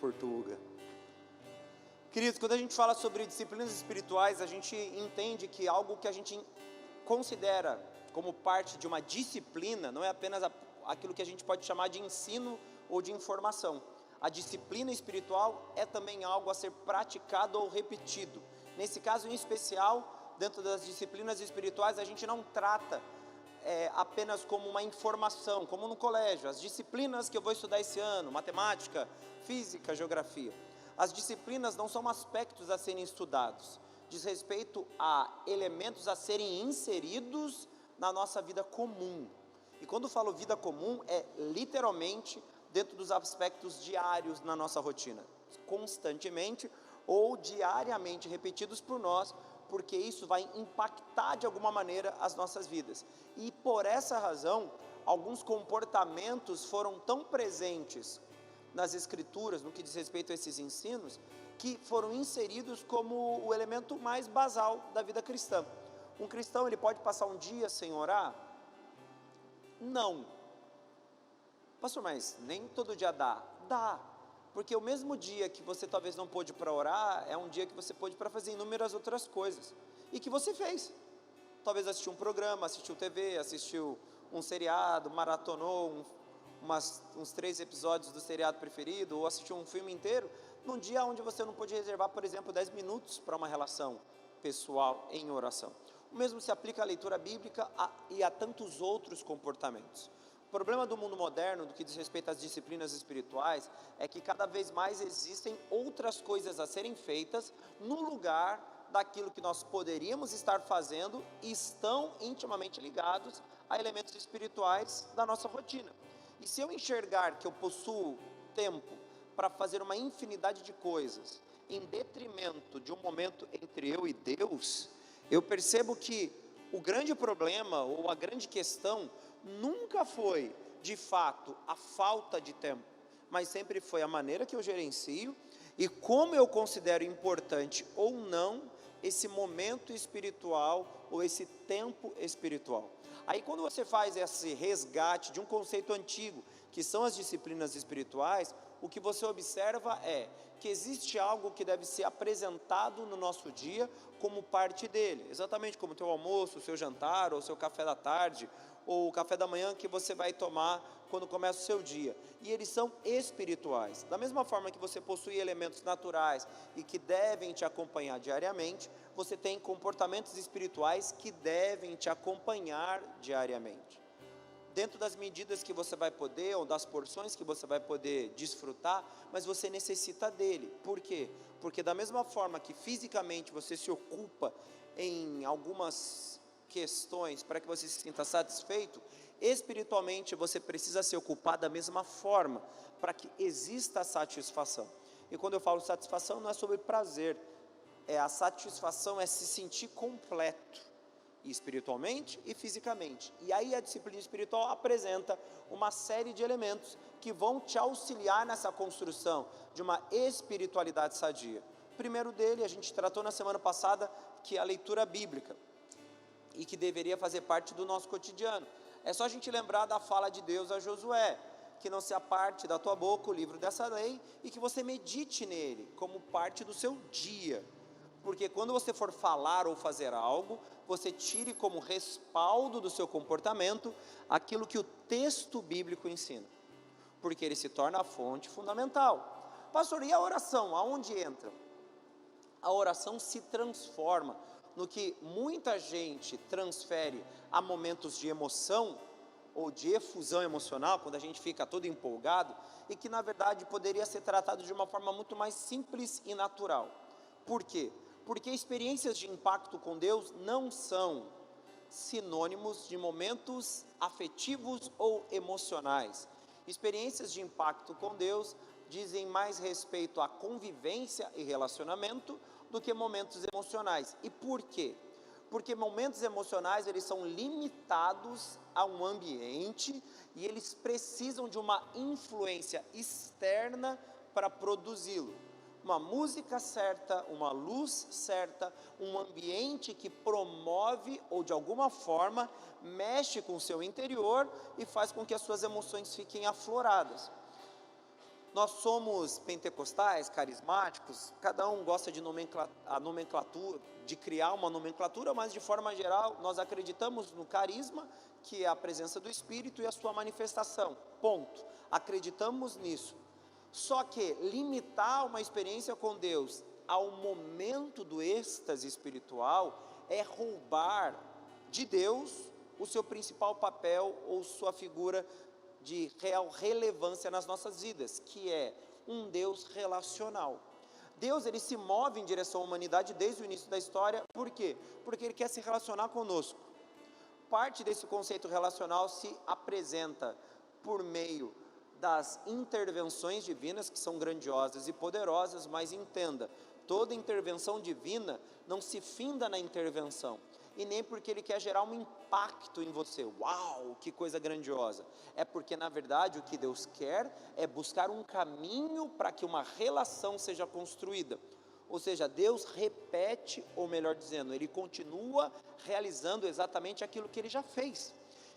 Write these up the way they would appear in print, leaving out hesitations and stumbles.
Portuga. Queridos, quando a gente fala sobre disciplinas espirituais, a gente entende que algo que a gente considera como parte de uma disciplina não é apenas aquilo que a gente pode chamar de ensino ou de informação. A disciplina espiritual é também algo a ser praticado ou repetido. Nesse caso em especial, dentro das disciplinas espirituais, a gente não trata apenas como uma informação, como no colégio, as disciplinas que eu vou estudar esse ano, matemática, física, geografia. As disciplinas não são aspectos a serem estudados, diz respeito a elementos a serem inseridos na nossa vida comum. E quando falo vida comum, é literalmente dentro dos aspectos diários na nossa rotina, constantemente ou diariamente repetidos por nós, porque isso vai impactar de alguma maneira as nossas vidas. E por essa razão, alguns comportamentos foram tão presentes nas escrituras, no que diz respeito a esses ensinos, que foram inseridos como o elemento mais basal da vida cristã. Um cristão, ele pode passar um dia sem orar? Não. Pastor, mas nem todo dia dá? Dá. Porque o mesmo dia que você talvez não pôde para orar, é um dia que você pôde para fazer inúmeras outras coisas. E que você fez. Talvez assistiu um programa, assistiu TV, assistiu um seriado, maratonou uns 3 episódios do seriado preferido, ou assistiu um filme inteiro, num dia onde você não pôde reservar, por exemplo, 10 minutos para uma relação pessoal em oração. O mesmo se aplica à leitura bíblica e a tantos outros comportamentos. O problema do mundo moderno, do que diz respeito às disciplinas espirituais, é que cada vez mais existem outras coisas a serem feitas no lugar daquilo que nós poderíamos estar fazendo e estão intimamente ligados a elementos espirituais da nossa rotina. E se eu enxergar que eu possuo tempo para fazer uma infinidade de coisas, em detrimento de um momento entre eu e Deus, eu percebo que o grande problema ou a grande questão nunca foi, de fato, a falta de tempo, mas sempre foi a maneira que eu gerencio e como eu considero importante ou não esse momento espiritual ou esse tempo espiritual. Aí quando você faz esse resgate de um conceito antigo, que são as disciplinas espirituais, o que você observa é que existe algo que deve ser apresentado no nosso dia como parte dele, exatamente como o teu almoço, o seu jantar, ou o seu café da tarde, ou o café da manhã que você vai tomar quando começa o seu dia, e eles são espirituais. Da mesma forma que você possui elementos naturais e que devem te acompanhar diariamente, você tem comportamentos espirituais que devem te acompanhar diariamente. Dentro das medidas que você vai poder, ou das porções que você vai poder desfrutar, mas você necessita dele. Por quê? Porque da mesma forma que fisicamente você se ocupa em algumas questões para que você se sinta satisfeito, espiritualmente você precisa se ocupar da mesma forma, para que exista a satisfação. E quando eu falo satisfação, não é sobre prazer, a satisfação é se sentir completo, espiritualmente e fisicamente. E aí a disciplina espiritual apresenta uma série de elementos que vão te auxiliar nessa construção de uma espiritualidade sadia. O primeiro dele, a gente tratou na semana passada, que é a leitura bíblica, e que deveria fazer parte do nosso cotidiano. É só a gente lembrar da fala de Deus a Josué, que não se aparte da tua boca o livro dessa lei, e que você medite nele, como parte do seu dia. Porque quando você for falar ou fazer algo, você tire como respaldo do seu comportamento aquilo que o texto bíblico ensina, porque ele se torna a fonte fundamental. Pastor, e a oração, aonde entra? A oração se transforma no que muita gente transfere a momentos de emoção, ou de efusão emocional, quando a gente fica todo empolgado, e que na verdade poderia ser tratado de uma forma muito mais simples e natural. Por quê? Porque experiências de impacto com Deus não são sinônimos de momentos afetivos ou emocionais. Experiências de impacto com Deus dizem mais respeito à convivência e relacionamento do que momentos emocionais. E por quê? Porque momentos emocionais, eles são limitados a um ambiente e eles precisam de uma influência externa para produzi-lo. Uma música certa, uma luz certa, um ambiente que promove ou de alguma forma mexe com o seu interior e faz com que as suas emoções fiquem afloradas. Nós somos pentecostais, carismáticos, cada um gosta de a nomenclatura, de criar uma nomenclatura, mas de forma geral nós acreditamos no carisma, que é a presença do Espírito e a sua manifestação, ponto. Acreditamos nisso. Só que limitar uma experiência com Deus ao momento do êxtase espiritual é roubar de Deus o seu principal papel ou sua figura de real relevância nas nossas vidas, que é um Deus relacional. Deus, ele se move em direção à humanidade desde o início da história. Por quê? Porque ele quer se relacionar conosco. Parte desse conceito relacional se apresenta por meio das intervenções divinas, que são grandiosas e poderosas, mas entenda, toda intervenção divina não se finda na intervenção, e nem porque ele quer gerar um impacto em você, uau, que coisa grandiosa, é porque na verdade o que Deus quer é buscar um caminho para que uma relação seja construída, ou seja, Deus repete, ou melhor dizendo, ele continua realizando exatamente aquilo que ele já fez.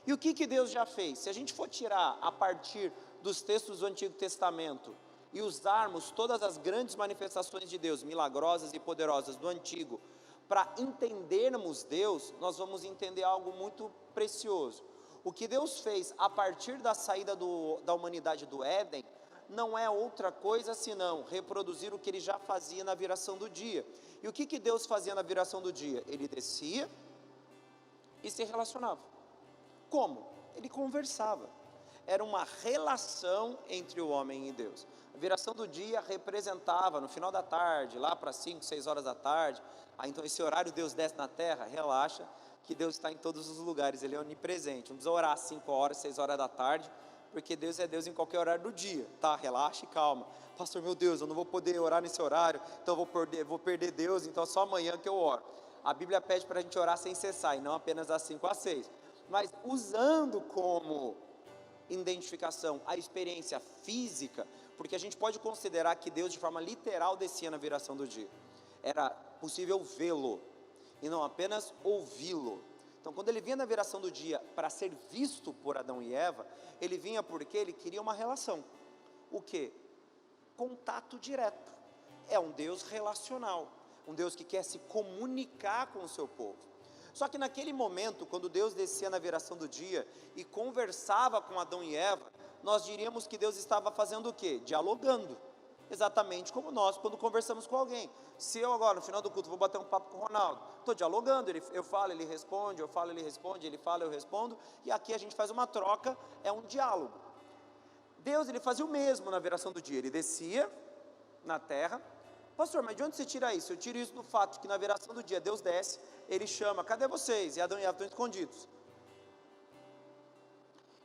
E o que Deus já fez? Se a gente for tirar a partir dos textos do Antigo Testamento e usarmos todas as grandes manifestações de Deus, milagrosas e poderosas do Antigo, para entendermos Deus, nós vamos entender algo muito precioso. O que Deus fez a partir da saída da humanidade do Éden, não é outra coisa senão reproduzir o que ele já fazia na viração do dia. E o que Deus fazia na viração do dia? Ele descia e se relacionava. Como? Ele conversava. Era uma relação entre o homem e Deus. A viração do dia representava, no final da tarde, lá para 5, 6 horas da tarde, então esse horário Deus desce na terra, relaxa, que Deus está em todos os lugares, Ele é onipresente. Não precisa orar 5 horas, 6 horas da tarde, porque Deus é Deus em qualquer horário do dia, tá? Relaxa e calma. Pastor, meu Deus, eu não vou poder orar nesse horário, então eu vou perder Deus, então é só amanhã que eu oro. A Bíblia pede para a gente orar sem cessar, e não apenas das 5 às 6. Mas usando como identificação a experiência física, porque a gente pode considerar que Deus de forma literal descia na viração do dia. Era possível vê-lo, e não apenas ouvi-lo. Então quando ele vinha na viração do dia para ser visto por Adão e Eva, ele vinha porque ele queria uma relação. O quê? Contato direto. É um Deus relacional, um Deus que quer se comunicar com o seu povo. Só que naquele momento, quando Deus descia na viração do dia e conversava com Adão e Eva, nós diríamos que Deus estava fazendo o quê? Dialogando, exatamente como nós quando conversamos com alguém. Se eu agora, no final do culto, vou bater um papo com o Ronaldo, estou dialogando, eu falo, ele responde, eu falo, ele responde, ele fala, eu respondo, e aqui a gente faz uma troca, é um diálogo. Deus, ele fazia o mesmo na viração do dia, ele descia na terra. Pastor, mas de onde você tira isso? Eu tiro isso do fato de que na viração do dia Deus desce, ele chama, cadê vocês? E Adão e Eva estão escondidos.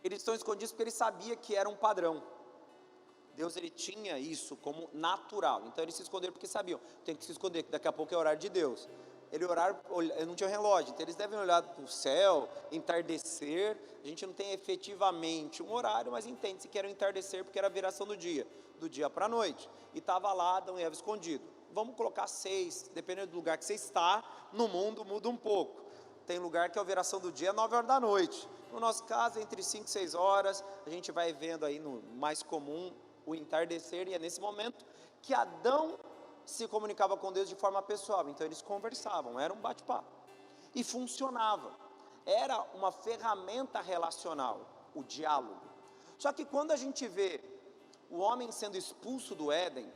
Eles estão escondidos porque ele sabia que era um padrão. Deus, ele tinha isso como natural, então eles se esconderam porque sabiam, tem que se esconder, que daqui a pouco é o horário de Deus. Ele não tinha relógio, então eles devem olhar para o céu, entardecer. A gente não tem efetivamente um horário, mas entende-se que era o entardecer, porque era a viração do dia para a noite, e estava lá Adão e Eva escondido. Vamos colocar 6, dependendo do lugar que você está, no mundo muda um pouco. Tem lugar que a viração do dia é 9 horas da noite, no nosso caso entre 5 e 6 horas, a gente vai vendo aí no mais comum o entardecer, e é nesse momento que Adão se comunicava com Deus de forma pessoal, então eles conversavam, era um bate-papo, e funcionava, era uma ferramenta relacional, o diálogo. Só que quando a gente vê o homem sendo expulso do Éden,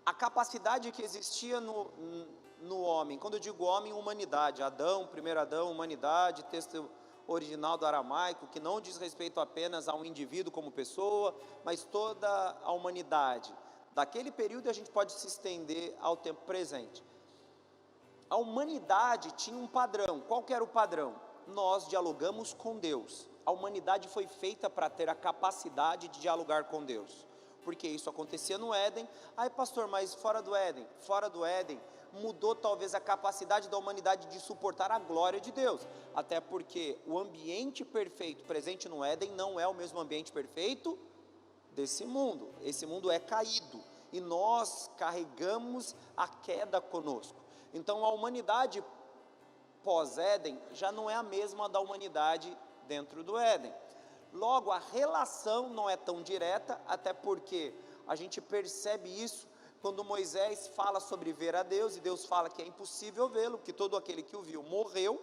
a capacidade que existia no homem, quando eu digo homem, humanidade, Adão, primeiro Adão, humanidade, texto original do aramaico, que não diz respeito apenas a um indivíduo como pessoa, mas toda a humanidade. Daquele período a gente pode se estender ao tempo presente. A humanidade tinha um padrão. Qual que era o padrão? Nós dialogamos com Deus. A humanidade foi feita para ter a capacidade de dialogar com Deus, porque isso acontecia no Éden. Aí pastor, mas fora do Éden mudou talvez a capacidade da humanidade de suportar a glória de Deus, até porque o ambiente perfeito presente no Éden não é o mesmo ambiente perfeito desse mundo. Esse mundo é caído, e nós carregamos a queda conosco. Então a humanidade pós-Éden já não é a mesma da humanidade dentro do Éden. Logo, a relação não é tão direta, até porque a gente percebe isso quando Moisés fala sobre ver a Deus, e Deus fala que é impossível vê-lo, que todo aquele que o viu morreu.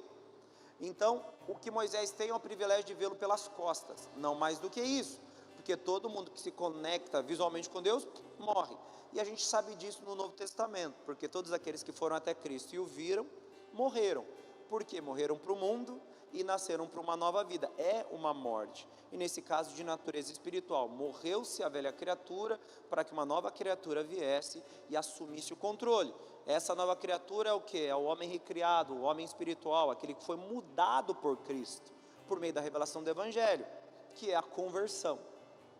Então, o que Moisés tem é o privilégio de vê-lo pelas costas, não mais do que isso, porque todo mundo que se conecta visualmente com Deus, morre. E a gente sabe disso no Novo Testamento, porque todos aqueles que foram até Cristo e o viram, morreram. Porque morreram para o mundo e nasceram para uma nova vida. É uma morte, e nesse caso de natureza espiritual, morreu-se a velha criatura para que uma nova criatura viesse e assumisse o controle. Essa nova criatura é o que? É o homem recriado, o homem espiritual, aquele que foi mudado por Cristo, por meio da revelação do Evangelho, que é a conversão,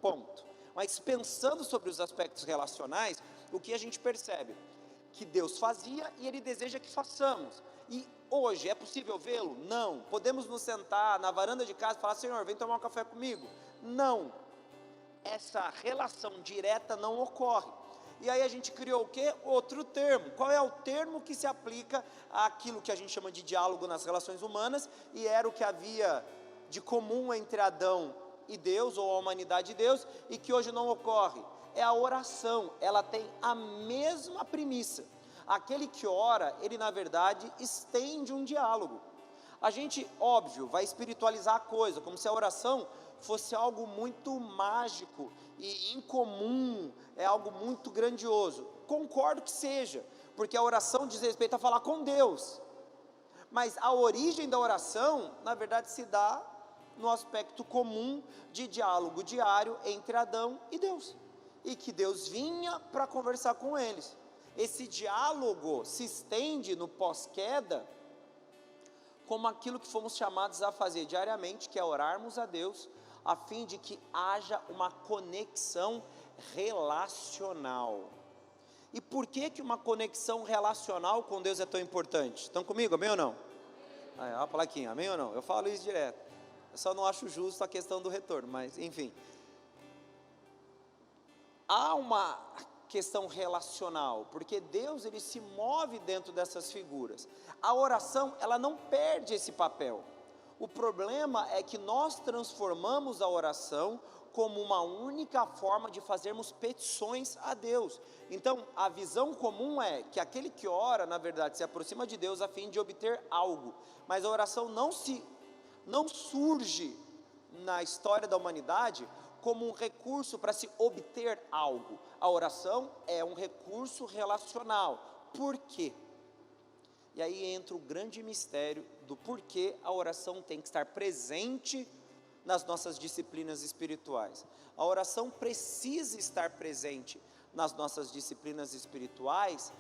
ponto. Mas pensando sobre os aspectos relacionais, o que a gente percebe? Que Deus fazia e Ele deseja que façamos. E hoje é possível vê-lo? Não. Podemos nos sentar na varanda de casa e falar: Senhor, vem tomar um café comigo? Não. Essa relação direta não ocorre. E aí a gente criou o quê? Outro termo. Qual é o termo que se aplica àquilo que a gente chama de diálogo nas relações humanas, e era o que havia de comum entre Adão e Deus, ou a humanidade e Deus, e que hoje não ocorre? É a oração. Ela tem a mesma premissa. Aquele que ora, ele na verdade estende um diálogo. A gente, óbvio, vai espiritualizar a coisa, como se a oração fosse algo muito mágico e incomum, é algo muito grandioso. Concordo que seja, porque a oração diz respeito a falar com Deus. Mas a origem da oração, na verdade, se dá no aspecto comum de diálogo diário entre Adão e Deus. E que Deus vinha para conversar com eles. Esse diálogo se estende no pós-queda como aquilo que fomos chamados a fazer diariamente, que é orarmos a Deus, a fim de que haja uma conexão relacional. E por que uma conexão relacional com Deus é tão importante? Estão comigo, amém ou não? Olha a plaquinha, amém ou não? Eu falo isso direto. Eu só não acho justo a questão do retorno, mas enfim. Há uma questão relacional, porque Deus, ele se move dentro dessas figuras. A oração, ela não perde esse papel. O problema é que nós transformamos a oração como uma única forma de fazermos petições a Deus. Então, a visão comum é que aquele que ora, na verdade, se aproxima de Deus a fim de obter algo. Mas a oração não surge na história da humanidade como um recurso para se obter algo. A oração é um recurso relacional. Por quê? E aí entra o grande mistério do porquê a oração tem que estar presente nas nossas disciplinas espirituais. A oração precisa estar presente nas nossas disciplinas espirituais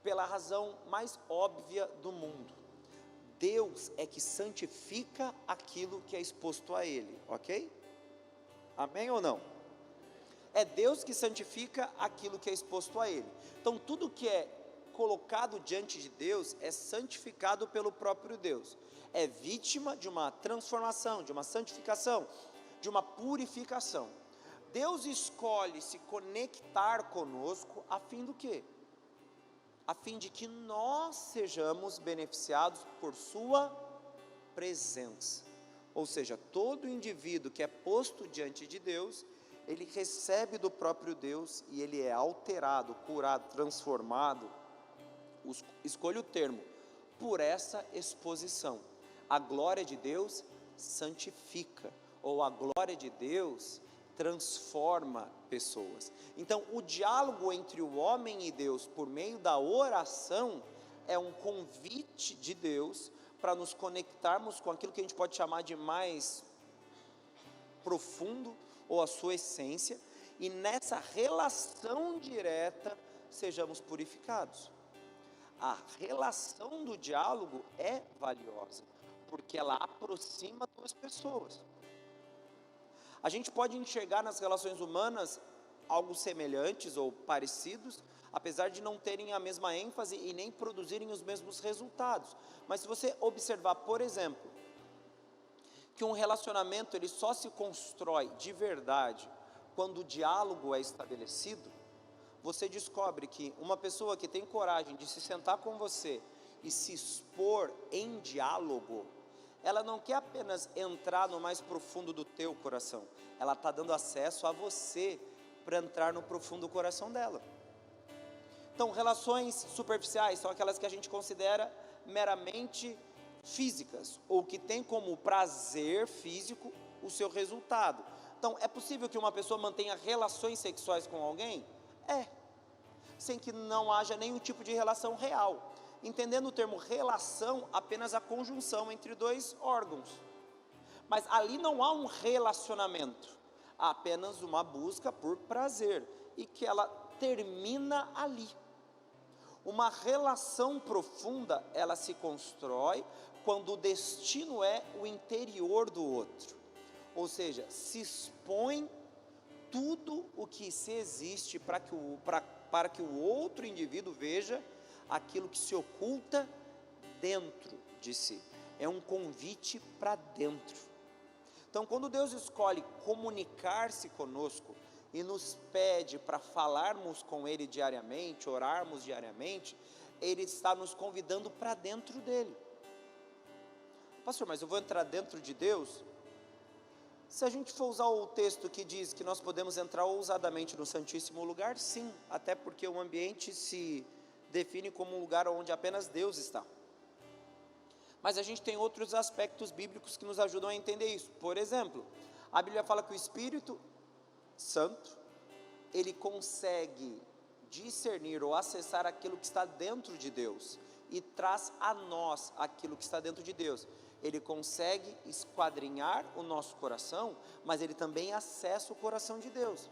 pela razão mais óbvia do mundo. Deus é que santifica aquilo que é exposto a Ele, ok? Amém ou não? É Deus que santifica aquilo que é exposto a Ele. Então tudo que é colocado diante de Deus é santificado pelo próprio Deus. É vítima de uma transformação, de uma santificação, de uma purificação. Deus escolhe se conectar conosco a fim do quê? A fim de que nós sejamos beneficiados por sua presença. Ou seja, todo indivíduo que é posto diante de Deus, ele recebe do próprio Deus e ele é alterado, curado, transformado, escolha o termo, por essa exposição. A glória de Deus santifica, ou a glória de Deus transforma pessoas. Então, o diálogo entre o homem e Deus por meio da oração é um convite de Deus para nos conectarmos com aquilo que a gente pode chamar de mais profundo, ou a sua essência, e nessa relação direta sejamos purificados. A relação do diálogo é valiosa, porque ela aproxima duas pessoas. A gente pode enxergar nas relações humanas algo semelhantes ou parecidos, apesar de não terem a mesma ênfase e nem produzirem os mesmos resultados. Mas se você observar, por exemplo, que um relacionamento ele só se constrói de verdade quando o diálogo é estabelecido, você descobre que uma pessoa que tem coragem de se sentar com você e se expor em diálogo, ela não quer apenas entrar no mais profundo do teu coração, ela está dando acesso a você para entrar no profundo coração dela. Então, relações superficiais são aquelas que a gente considera meramente físicas, ou que tem como prazer físico o seu resultado. Então, é possível que uma pessoa mantenha relações sexuais com alguém? Sem que não haja nenhum tipo de relação real, entendendo o termo relação apenas a conjunção entre dois órgãos, mas ali não há um relacionamento, há apenas uma busca por prazer, e que ela termina ali. Uma relação profunda, ela se constrói quando o destino é o interior do outro, ou seja, se expõe tudo o que se existe para que o outro indivíduo veja aquilo que se oculta dentro de si. É um convite para dentro. Então, quando Deus escolhe comunicar-se conosco e nos pede para falarmos com Ele diariamente, orarmos diariamente, Ele está nos convidando para dentro dEle. Pastor, mas eu vou entrar dentro de Deus? Se a gente for usar o texto que diz que nós podemos entrar ousadamente no Santíssimo Lugar, sim, até porque o ambiente se define como um lugar onde apenas Deus está. Mas a gente tem outros aspectos bíblicos que nos ajudam a entender isso. Por exemplo, a Bíblia fala que o Espírito Santo, ele consegue discernir ou acessar aquilo que está dentro de Deus e traz a nós aquilo que está dentro de Deus. Ele consegue esquadrinhar o nosso coração, mas ele também acessa o coração de Deus.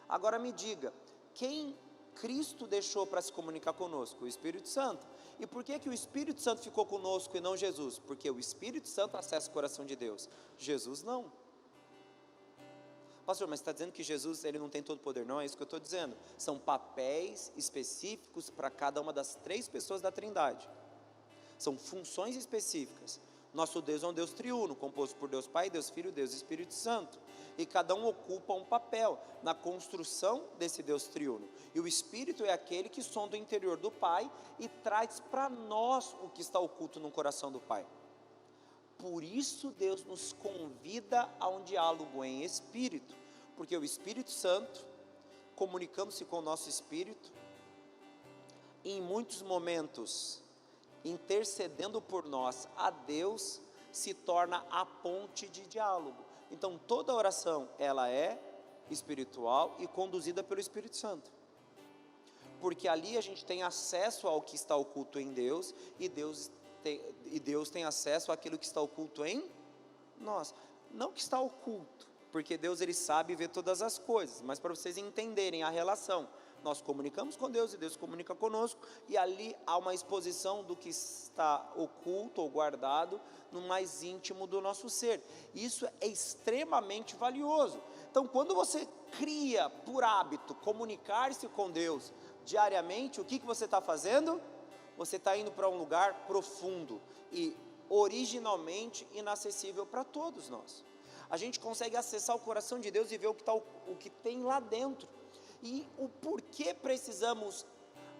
Agora me diga, quem Cristo deixou para se comunicar conosco? O Espírito Santo. E por que o Espírito Santo ficou conosco e não Jesus? Porque o Espírito Santo acessa o coração de Deus, Jesus não. Pastor, mas você está dizendo que Jesus ele não tem todo o poder? Não, é isso que eu estou dizendo. São papéis específicos para cada uma das 3 pessoas da Trindade. São funções específicas. Nosso Deus é um Deus triuno, composto por Deus Pai, Deus Filho, Deus Espírito Santo. E cada um ocupa um papel na construção desse Deus triuno. E o Espírito é aquele que sonda o interior do Pai e traz para nós o que está oculto no coração do Pai. Por isso Deus nos convida a um diálogo em espírito, porque o Espírito Santo, comunicando-se com o nosso espírito, em muitos momentos, intercedendo por nós a Deus, se torna a ponte de diálogo. Então toda oração, ela é espiritual e conduzida pelo Espírito Santo, porque ali a gente tem acesso ao que está oculto em Deus, e Deus tem acesso àquilo que está oculto em nós. Não que está oculto, porque Deus ele sabe ver todas as coisas, mas para vocês entenderem a relação, nós comunicamos com Deus e Deus comunica conosco, e ali há uma exposição do que está oculto ou guardado no mais íntimo do nosso ser. Isso é extremamente valioso. Então, quando você cria por hábito comunicar-se com Deus diariamente, o que você está fazendo? Você está indo para um lugar profundo e originalmente inacessível para todos nós. A gente consegue acessar o coração de Deus e ver o que tem lá dentro. E o porquê precisamos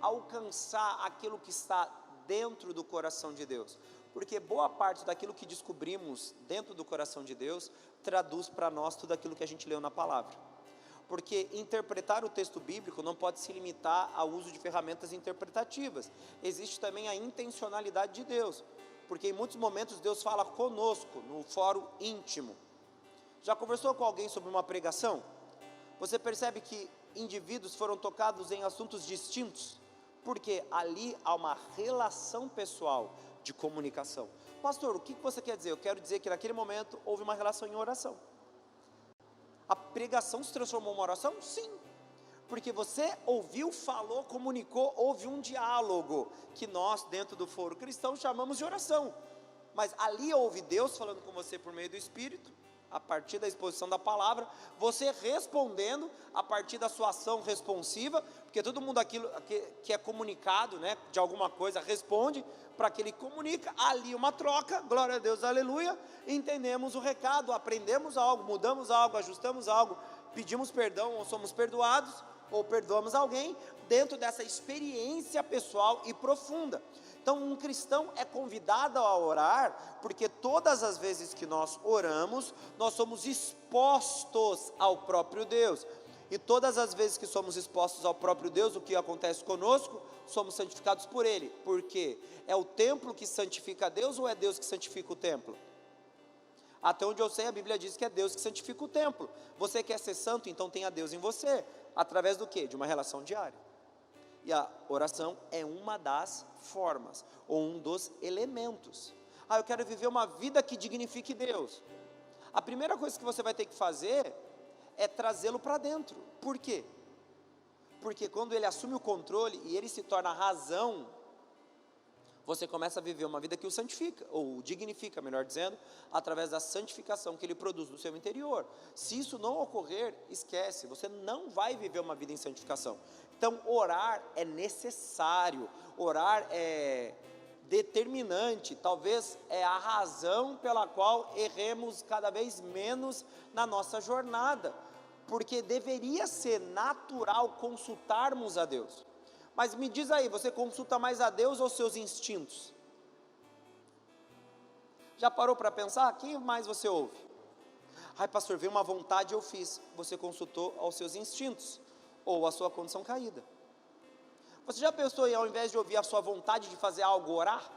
alcançar aquilo que está dentro do coração de Deus? Porque boa parte daquilo que descobrimos dentro do coração de Deus traduz para nós tudo aquilo que a gente leu na palavra. Porque interpretar o texto bíblico não pode se limitar ao uso de ferramentas interpretativas. Existe também a intencionalidade de Deus, porque em muitos momentos Deus fala conosco no fórum íntimo. Já conversou com alguém sobre uma pregação? Você percebe que indivíduos foram tocados em assuntos distintos, porque ali há uma relação pessoal de comunicação. Pastor, o que você quer dizer? Eu quero dizer que naquele momento houve uma relação em oração. A pregação se transformou em uma oração? Sim, porque você ouviu, falou, comunicou, houve um diálogo, que nós dentro do foro cristão chamamos de oração. Mas ali houve Deus falando com você por meio do Espírito, a partir da exposição da palavra, você respondendo a partir da sua ação responsiva, porque todo mundo aquilo que é comunicado, né, de alguma coisa, responde para que ele comunica, ali uma troca, glória a Deus, aleluia, entendemos o recado, aprendemos algo, mudamos algo, ajustamos algo, pedimos perdão ou somos perdoados, ou perdoamos alguém, dentro dessa experiência pessoal e profunda. Então, um cristão é convidado a orar, porque todas as vezes que nós oramos, nós somos expostos ao próprio Deus. E todas as vezes que somos expostos ao próprio Deus, o que acontece conosco? Somos santificados por Ele. Por quê? É o templo que santifica Deus ou é Deus que santifica o templo? Até onde eu sei, a Bíblia diz que é Deus que santifica o templo. Você quer ser santo, então tenha Deus em você. Através do quê? De uma relação diária. E a oração é uma das formas, ou um dos elementos. Eu quero viver uma vida que dignifique Deus. A primeira coisa que você vai ter que fazer é trazê-lo para dentro. Por quê? Porque quando ele assume o controle e ele se torna a razão, você começa a viver uma vida que o santifica, ou dignifica, melhor dizendo, através da santificação que ele produz no seu interior. Se isso não ocorrer, esquece, você não vai viver uma vida em santificação. Então, orar é necessário, orar é determinante, talvez é a razão pela qual erremos cada vez menos na nossa jornada, porque deveria ser natural consultarmos a Deus. Mas me diz aí, você consulta mais a Deus ou seus instintos? Já parou para pensar? Quem mais você ouve? Pastor, veio uma vontade, eu fiz. Você consultou aos seus instintos ou a sua condição caída. Você já pensou em, ao invés de ouvir a sua vontade de fazer algo, orar?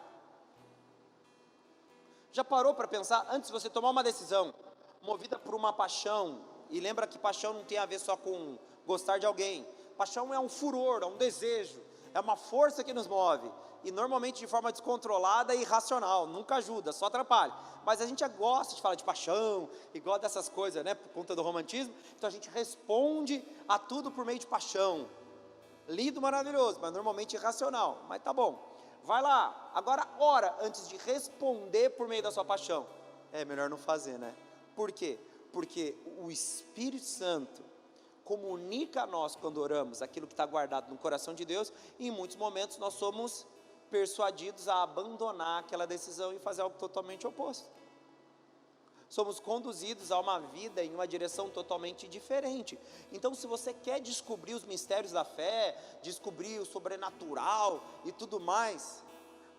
Já parou para pensar, antes de você tomar uma decisão, movida por uma paixão, e lembra que paixão não tem a ver só com gostar de alguém, paixão é um furor, é um desejo, é uma força que nos move, e normalmente de forma descontrolada e irracional, nunca ajuda, só atrapalha. Mas a gente gosta de falar de paixão, e gosta dessas coisas, né, por conta do romantismo, então a gente responde a tudo por meio de paixão. Lindo, maravilhoso, mas normalmente irracional, mas tá bom. Vai lá, agora ora antes de responder por meio da sua paixão. É melhor não fazer, né? Por quê? Porque o Espírito Santo comunica a nós quando oramos aquilo que está guardado no coração de Deus, e em muitos momentos nós somos persuadidos a abandonar aquela decisão e fazer algo totalmente oposto. Somos conduzidos a uma vida em uma direção totalmente diferente. Então, se você quer descobrir os mistérios da fé, descobrir o sobrenatural e tudo mais,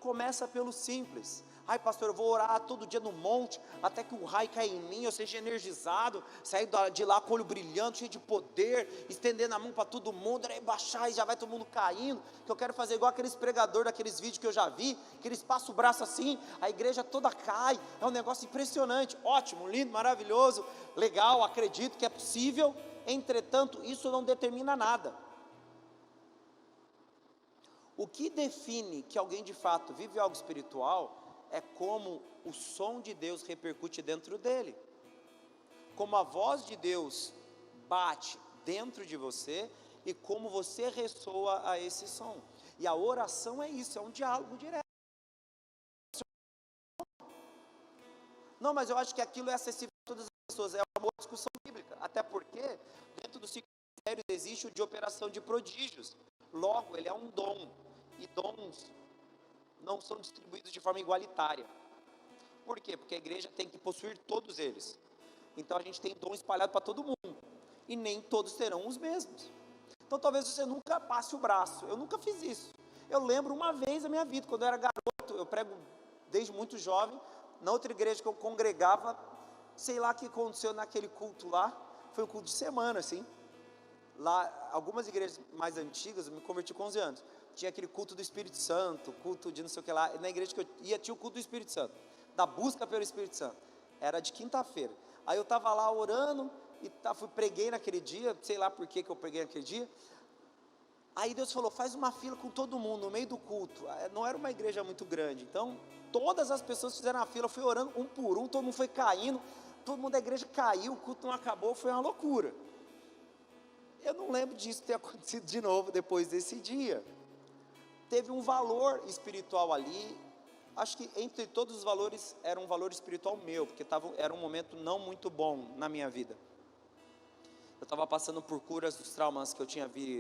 começa pelo simples. Pastor, eu vou orar todo dia no monte, até que o raio caia em mim, eu seja energizado, sair de lá com o olho brilhando, cheio de poder, estendendo a mão para todo mundo, aí baixar e já vai todo mundo caindo, que eu quero fazer igual aqueles pregadores daqueles vídeos que eu já vi, que eles passam o braço assim, a igreja toda cai, é um negócio impressionante, ótimo, lindo, maravilhoso, legal, acredito que é possível, entretanto, isso não determina nada. O que define que alguém de fato vive algo espiritual é como o som de Deus repercute dentro dele, como a voz de Deus bate dentro de você e como você ressoa a esse som. E a oração é isso, é um diálogo direto. Não, mas eu acho que aquilo é acessível a todas as pessoas, é uma boa discussão bíblica, até porque dentro do ciclo de mistérios existe o de operação de prodígios, logo ele é um dom, e dons não são distribuídos de forma igualitária. Por quê? Porque a igreja tem que possuir todos eles. Então a gente tem dom espalhado para todo mundo, e nem todos serão os mesmos. Então talvez você nunca passe o braço. Eu nunca fiz isso. Eu lembro uma vez na minha vida, quando eu era garoto, eu prego desde muito jovem, na outra igreja que eu congregava, sei lá o que aconteceu naquele culto lá, foi um culto de semana, assim. Lá, algumas igrejas mais antigas, eu me converti com 11 anos, tinha aquele culto do Espírito Santo, culto de não sei o que lá, na igreja que eu ia tinha o culto do Espírito Santo, da busca pelo Espírito Santo, era de quinta-feira, aí eu estava lá orando, e preguei naquele dia, sei lá por que eu preguei naquele dia, aí Deus falou, faz uma fila com todo mundo, no meio do culto, não era uma igreja muito grande, então, todas as pessoas fizeram a fila, eu fui orando um por um, todo mundo foi caindo, todo mundo da igreja caiu, o culto não acabou, foi uma loucura. Eu não lembro disso ter acontecido de novo depois desse dia. Teve um valor espiritual ali, acho que entre todos os valores, era um valor espiritual meu, porque era um momento não muito bom na minha vida. Eu estava passando por curas dos traumas que eu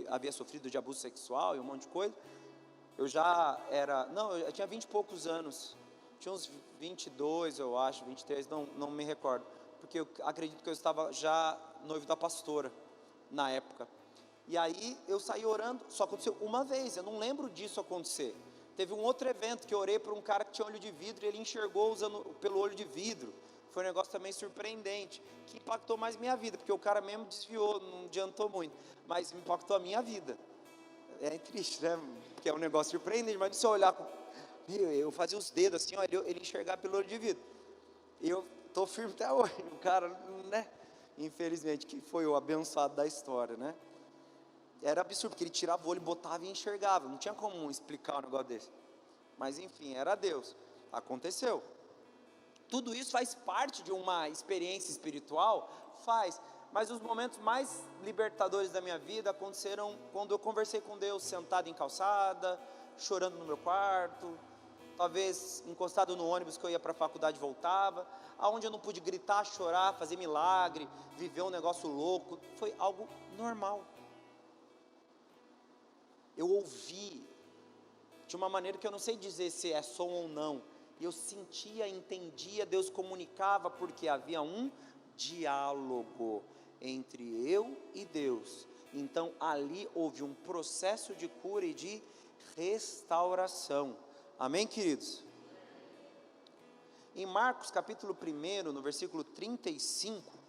havia sofrido de abuso sexual e um monte de coisa. Eu tinha 20 e poucos anos, tinha uns 22 eu acho, 23, não me recordo, porque eu acredito que eu estava já noivo da pastora, na época, e aí eu saí orando, só aconteceu uma vez, eu não lembro disso acontecer, Teve um outro evento que eu orei por um cara que tinha olho de vidro e ele enxergou pelo olho de vidro. Foi um negócio também surpreendente, que impactou mais minha vida, porque o cara mesmo desviou, não adiantou muito, mas impactou a minha vida. É triste, né? Porque é um negócio surpreendente, mas se eu olhar, eu fazia os dedos assim, ó, ele enxergar pelo olho de vidro. E eu tô firme até hoje, o cara, né? Infelizmente, que foi o abençoado da história, né? Era absurdo, porque ele tirava o olho, botava e enxergava, não tinha como explicar um negócio desse. Mas enfim, era Deus, aconteceu. Tudo isso faz parte de uma experiência espiritual? Faz, mas os momentos mais libertadores da minha vida aconteceram quando eu conversei com Deus, sentado em calçada, chorando no meu quarto, talvez encostado no ônibus que eu ia para a faculdade e voltava, aonde eu não pude gritar, chorar, fazer milagre, viver um negócio louco, foi algo normal. Eu ouvi de uma maneira que eu não sei dizer se é som ou não, e eu sentia, entendia, Deus comunicava, porque havia um diálogo entre eu e Deus. Então ali houve um processo de cura e de restauração. Amém, queridos? Em Marcos capítulo 1, no versículo 35,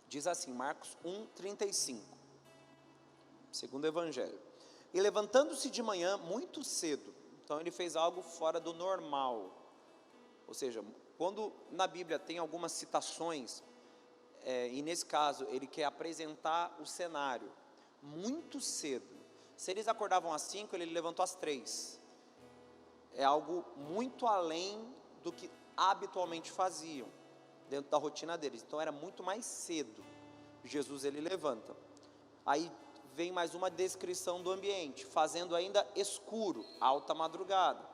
diz assim, Marcos 1:35, segundo o Evangelho. E levantando-se de manhã muito cedo, então ele fez algo fora do normal. Ou seja, quando na Bíblia tem algumas citações, e nesse caso ele quer apresentar o cenário muito cedo. Se eles acordavam às 5, ele levantou às 3. É algo muito além do que habitualmente faziam dentro da rotina deles. Então era muito mais cedo. Jesus ele levanta. Aí vem mais uma descrição do ambiente, fazendo ainda escuro, alta madrugada.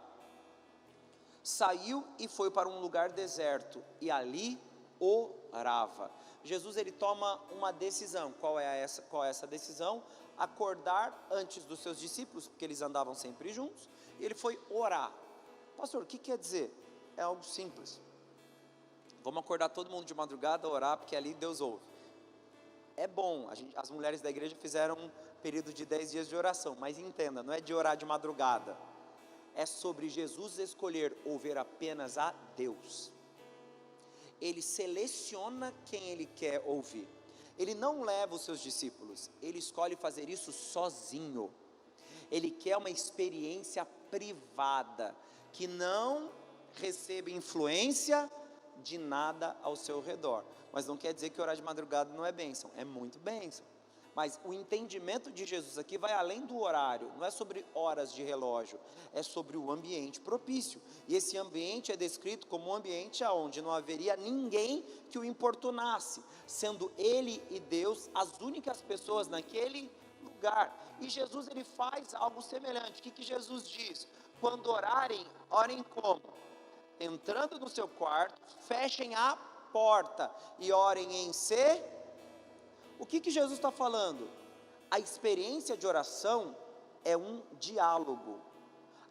Saiu e foi para um lugar deserto e ali orava. Jesus ele toma uma decisão. Qual é essa decisão? Acordar antes dos seus discípulos, porque eles andavam sempre juntos, e ele foi orar. Pastor, o que quer dizer? É algo simples. Vamos acordar todo mundo de madrugada, orar, porque ali Deus ouve. É bom, as mulheres da igreja fizeram um período de 10 dias de oração, mas entenda, não é de orar de madrugada, é sobre Jesus escolher ouvir apenas a Deus. Ele seleciona quem ele quer ouvir, ele não leva os seus discípulos, ele escolhe fazer isso sozinho. Ele quer uma experiência privada, que não receba influência de nada ao seu redor. Mas não quer dizer que orar de madrugada não é bênção, é muito bênção. Mas o entendimento de Jesus aqui vai além do horário, não é sobre horas de relógio, é sobre o ambiente propício. E esse ambiente é descrito como um ambiente onde não haveria ninguém que o importunasse, sendo ele e Deus as únicas pessoas naquele lugar. E Jesus ele faz algo semelhante. O que Jesus diz? Quando orarem, orem como? Entrando no seu quarto, fechem a porta e orem em si. O que Jesus está falando? A experiência de oração é um diálogo,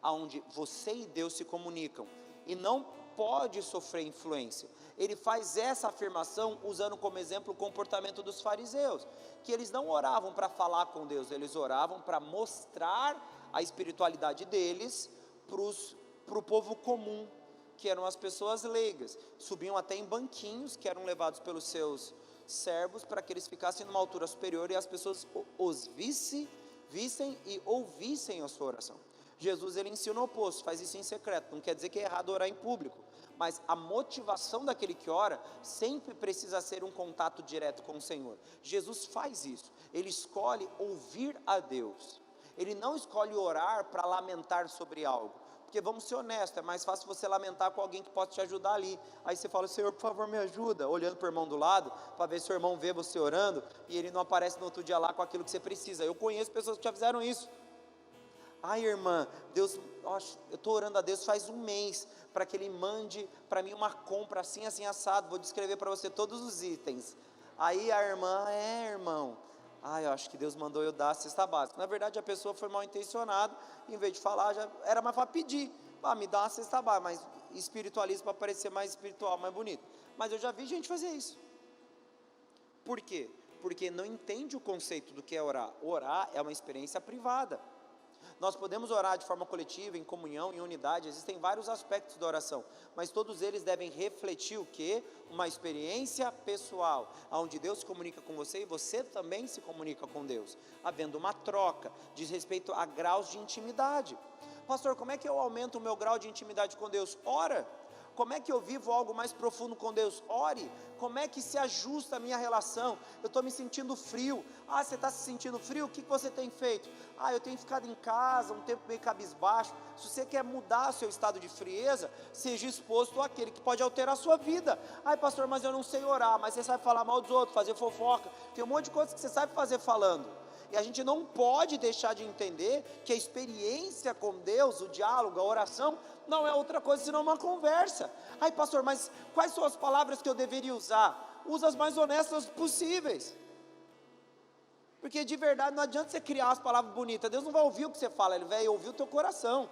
onde você e Deus se comunicam, e não pode sofrer influência. Ele faz essa afirmação usando como exemplo o comportamento dos fariseus, que eles não oravam para falar com Deus, eles oravam para mostrar a espiritualidade deles para o povo comum, que eram as pessoas leigas. Subiam até em banquinhos que eram levados pelos seus servos para que eles ficassem numa altura superior e as pessoas os vissem e ouvissem a sua oração. Jesus ele ensina o oposto, faz isso em secreto. Não quer dizer que é errado orar em público, mas a motivação daquele que ora sempre precisa ser um contato direto com o Senhor. Jesus faz isso, ele escolhe ouvir a Deus, ele não escolhe orar para lamentar sobre algo, porque vamos ser honestos, é mais fácil você lamentar com alguém que pode te ajudar ali. Aí você fala, Senhor, por favor me ajuda, olhando para o irmão do lado, para ver se o irmão vê você orando, e ele não aparece no outro dia lá com aquilo que você precisa. Eu conheço pessoas que já fizeram isso. Ai irmã, Deus, eu estou orando a Deus faz um mês, para que Ele mande para mim uma compra assim, assim, assado, vou descrever para você todos os itens. Aí a irmã, irmão, eu acho que Deus mandou eu dar a cesta básica. Na verdade a pessoa foi mal intencionada, em vez de falar, já era mais para pedir, me dá uma cesta básica, mas espiritualismo para parecer mais espiritual, mais bonito. Mas eu já vi gente fazer isso. Por quê? Porque não entende o conceito do que é orar. Orar é uma experiência privada. Nós podemos orar de forma coletiva, em comunhão, em unidade, existem vários aspectos da oração, mas todos eles devem refletir o quê? Uma experiência pessoal, onde Deus se comunica com você e você também se comunica com Deus, havendo uma troca, diz respeito a graus de intimidade. Pastor, como é que eu aumento o meu grau de intimidade com Deus? Ora. Como é que eu vivo algo mais profundo com Deus? Ore. Como é que se ajusta a minha relação? Eu estou me sentindo frio. Ah, você está se sentindo frio? O que você tem feito? Ah, eu tenho ficado em casa, um tempo meio cabisbaixo. Se você quer mudar o seu estado de frieza, seja exposto àquele que pode alterar a sua vida. Ai, pastor, mas eu não sei orar. Mas você sabe falar mal dos outros, fazer fofoca. Tem um monte de coisas que você sabe fazer falando. E a gente não pode deixar de entender que a experiência com Deus, o diálogo, a oração, não é outra coisa senão uma conversa. Ai, pastor, mas quais são as palavras que eu deveria usar? Usa as mais honestas possíveis. Porque de verdade não adianta você criar as palavras bonitas. Deus não vai ouvir o que você fala, Ele vai ouvir o teu coração.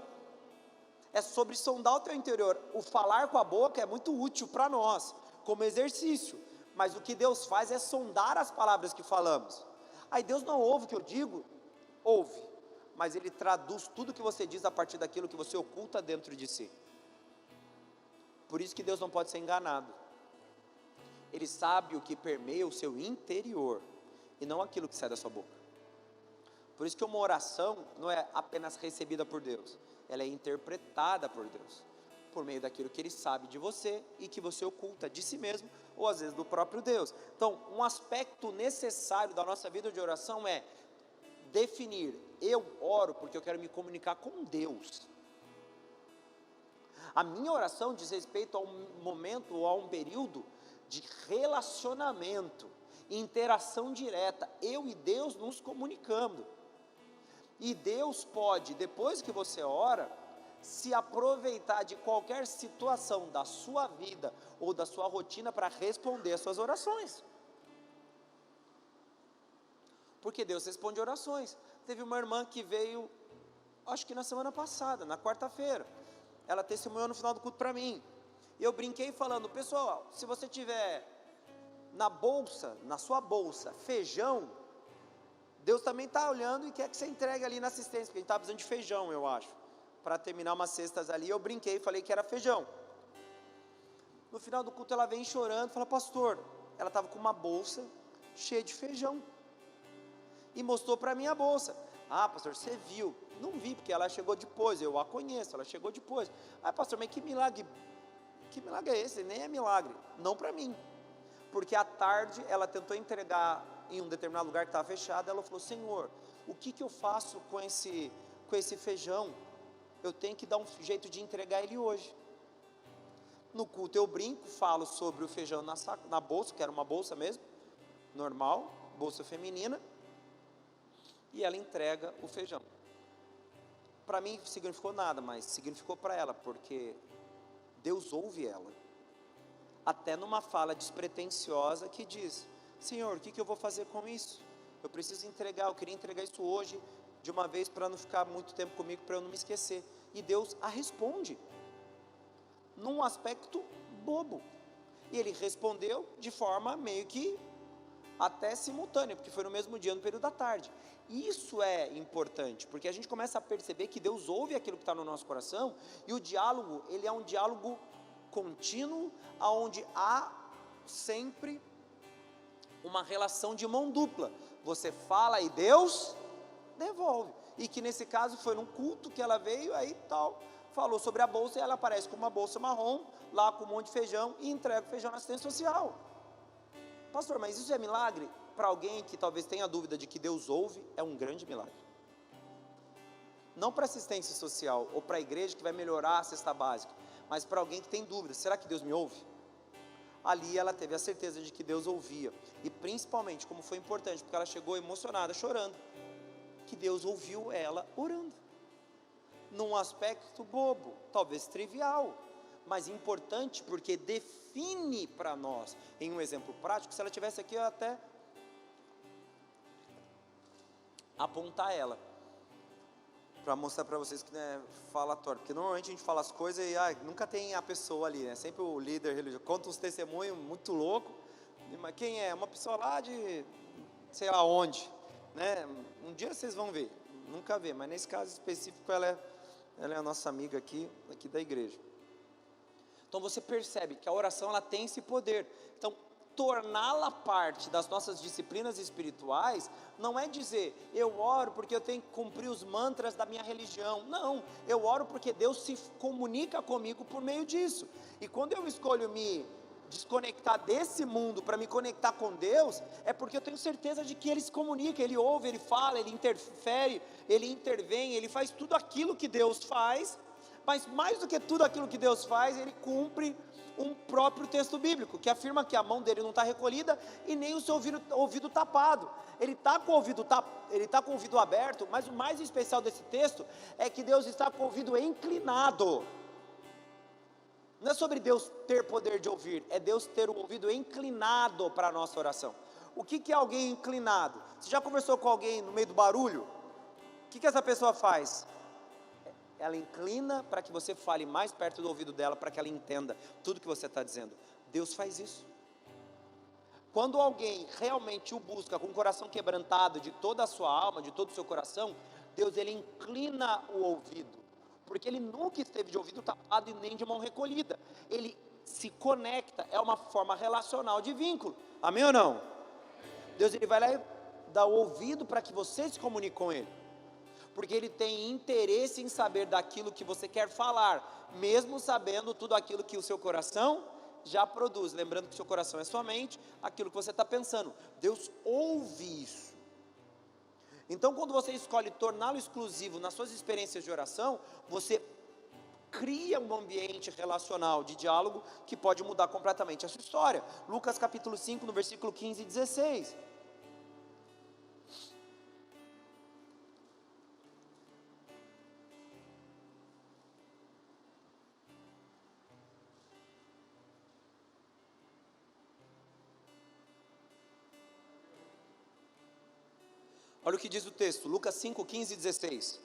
É sobre sondar o teu interior. O falar com a boca é muito útil para nós, como exercício. Mas o que Deus faz é sondar as palavras que falamos. Aí Deus não ouve o que eu digo? Ouve, mas Ele traduz tudo que você diz a partir daquilo que você oculta dentro de si. Por isso que Deus não pode ser enganado. Ele sabe o que permeia o seu interior, e não aquilo que sai da sua boca. Por isso que uma oração não é apenas recebida por Deus, ela é interpretada por Deus, por meio daquilo que Ele sabe de você, e que você oculta de si mesmo, ou às vezes do próprio Deus. Então, um aspecto necessário da nossa vida de oração é definir: eu oro porque eu quero me comunicar com Deus. A minha oração diz respeito a um momento ou a um período de relacionamento, interação direta, eu e Deus nos comunicando. E Deus pode, depois que você ora, se aproveitar de qualquer situação da sua vida ou da sua rotina para responder as suas orações. Porque Deus responde orações. Teve uma irmã que veio, acho que na semana passada, na quarta-feira, ela testemunhou no final do culto para mim. E eu brinquei falando: pessoal, se você tiver na bolsa, na sua bolsa, feijão, Deus também está olhando e quer que você entregue ali na assistência, porque a gente está precisando de feijão, eu acho, para terminar umas cestas ali. Eu brinquei e falei que era feijão. No final do culto ela vem chorando, fala: pastor, ela estava com uma bolsa cheia de feijão, e mostrou para mim a bolsa. Ah, pastor, você viu? Não vi, porque ela chegou depois, eu a conheço, ela chegou depois. Ah, pastor, mas que milagre é esse? Nem é milagre, não para mim, porque à tarde ela tentou entregar em um determinado lugar que estava fechado. Ela falou: Senhor, o que eu faço com esse feijão? Eu tenho que dar um jeito de entregar ele hoje. No culto eu brinco, falo sobre o feijão na bolsa, que era uma bolsa mesmo, normal, bolsa feminina, e ela entrega o feijão. Para mim significou nada, mas significou para ela, porque Deus ouve ela, até numa fala despretensiosa que diz: Senhor, o que eu vou fazer com isso? Eu preciso entregar, eu queria entregar isso hoje, de uma vez, para não ficar muito tempo comigo, para eu não me esquecer. E Deus a responde, num aspecto bobo, e Ele respondeu de forma meio que até simultânea, porque foi no mesmo dia, no período da tarde. Isso é importante, porque a gente começa a perceber que Deus ouve aquilo que está no nosso coração, e o diálogo, ele é um diálogo contínuo, onde há sempre uma relação de mão dupla. Você fala e Deus devolve. E que nesse caso foi num culto que ela veio, aí tal, falou sobre a bolsa, e ela aparece com uma bolsa marrom, lá com um monte de feijão, e entrega o feijão na assistência social. Pastor, mas isso é milagre? Para alguém que talvez tenha dúvida de que Deus ouve, é um grande milagre. Não para assistência social, ou para a igreja que vai melhorar a cesta básica, mas para alguém que tem dúvida: será que Deus me ouve? Ali ela teve a certeza de que Deus ouvia, e principalmente, como foi importante, porque ela chegou emocionada, chorando, que Deus ouviu ela orando, num aspecto bobo, talvez trivial, mas importante, porque define para nós, em um exemplo prático. Se ela estivesse aqui, eu até apontar ela. para mostrar para vocês que não é falatório, porque normalmente a gente fala as coisas e nunca tem a pessoa ali, né? Sempre o líder religioso conta uns testemunhos muito louco, mas quem é? Uma pessoa lá de sei lá onde, né? Um dia vocês vão ver, nunca vê, mas nesse caso específico ela é a nossa amiga aqui da igreja. Então você percebe que a oração ela tem esse poder. Então torná-la parte das nossas disciplinas espirituais não é dizer eu oro porque eu tenho que cumprir os mantras da minha religião. Não, eu oro porque Deus se comunica comigo por meio disso. E quando eu escolho me desconectar desse mundo para me conectar com Deus, é porque eu tenho certeza de que Ele se comunica, Ele ouve, Ele fala, Ele interfere, Ele intervém, Ele faz tudo aquilo que Deus faz. Mas mais do que tudo aquilo que Deus faz, Ele cumpre um próprio texto bíblico, que afirma que a mão dele não está recolhida e nem o seu ouvido tapado. Ele está com o ouvido aberto, mas o mais especial desse texto é que Deus está com o ouvido inclinado. Não é sobre Deus ter poder de ouvir, é Deus ter o ouvido inclinado para a nossa oração. O que é alguém inclinado? Você já conversou com alguém no meio do barulho? O que essa pessoa faz? Ela inclina para que você fale mais perto do ouvido dela, para que ela entenda tudo que você está dizendo. Deus faz isso. Quando alguém realmente o busca com o coração quebrantado de toda a sua alma, de todo o seu coração, Deus ele inclina o ouvido, porque Ele nunca esteve de ouvido tapado e nem de mão recolhida. Ele se conecta, é uma forma relacional de vínculo. Amém ou não? Deus ele vai lá e dá o ouvido para que você se comunique com Ele, porque Ele tem interesse em saber daquilo que você quer falar, mesmo sabendo tudo aquilo que o seu coração já produz. Lembrando que o seu coração é somente aquilo que você está pensando. Deus ouve isso. Então quando você escolhe torná-lo exclusivo nas suas experiências de oração, você cria um ambiente relacional de diálogo que pode mudar completamente a sua história. Lucas capítulo 5, no versículo 15 e 16. Olha o que diz o texto, Lucas 5, 15 e 16.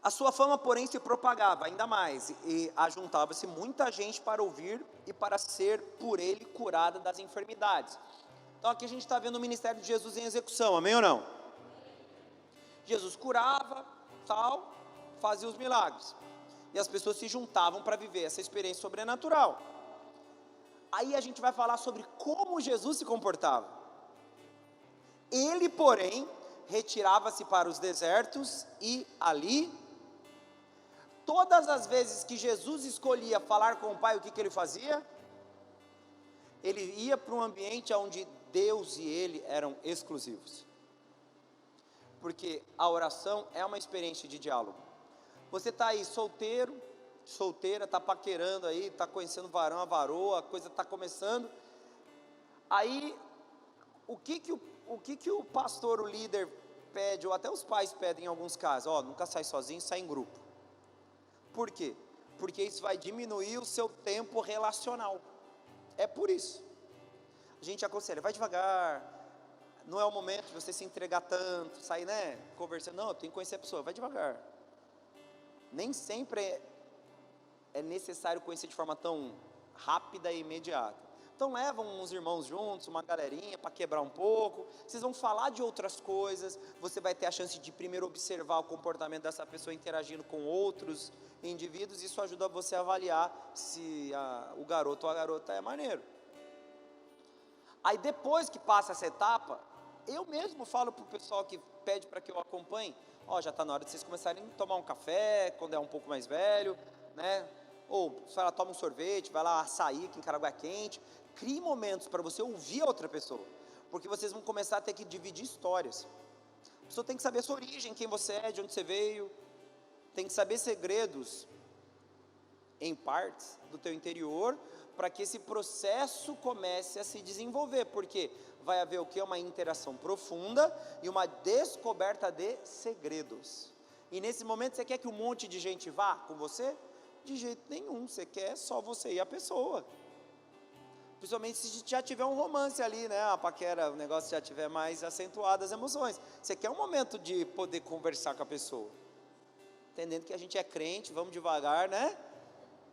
A sua fama, porém, se propagava ainda mais, e ajuntava-se muita gente para ouvir e para ser por ele curada das enfermidades. Então aqui a gente está vendo o ministério de Jesus em execução, amém ou não? Jesus curava, tal, fazia os milagres, e as pessoas se juntavam para viver essa experiência sobrenatural. Aí a gente vai falar sobre como Jesus se comportava. Ele, porém, retirava-se para os desertos e ali, todas as vezes que Jesus escolhia falar com o Pai, o que ele fazia? Ele ia para um ambiente onde Deus e Ele eram exclusivos, porque a oração é uma experiência de diálogo. Você está aí solteiro, solteira, está paquerando aí, está conhecendo o varão, a varoa, a coisa está começando, aí o que o pastor, o líder pede, ou até os pais pedem em alguns casos? Nunca sai sozinho, sai em grupo. Por quê? Porque isso vai diminuir o seu tempo relacional. É por isso. A gente aconselha, vai devagar, não é o momento de você se entregar tanto, sair, conversando, não, eu tenho que conhecer a pessoa, vai devagar. Nem sempre é necessário conhecer de forma tão rápida e imediata. Então levam uns irmãos juntos, uma galerinha para quebrar um pouco, vocês vão falar de outras coisas, você vai ter a chance de primeiro observar o comportamento dessa pessoa interagindo com outros indivíduos, isso ajuda você a avaliar se o garoto ou a garota é maneiro. Aí depois que passa essa etapa, eu mesmo falo para o pessoal que pede para que eu acompanhe, já está na hora de vocês começarem a tomar um café, quando é um pouco mais velho, ou se ela toma um sorvete, vai lá açaí aqui em Caraguá quente. Crie momentos para você ouvir a outra pessoa, porque vocês vão começar a ter que dividir histórias. A pessoa tem que saber a sua origem, quem você é, de onde você veio, tem que saber segredos em partes do teu interior, para que esse processo comece a se desenvolver, porque vai haver o que? Uma interação profunda e uma descoberta de segredos. E nesse momento você quer que um monte de gente vá com você? De jeito nenhum, você quer só você e a pessoa. Principalmente se já tiver um romance ali, a paquera, o negócio já tiver mais acentuado as emoções. Você quer um momento de poder conversar com a pessoa. entendendo que a gente é crente, vamos devagar, né?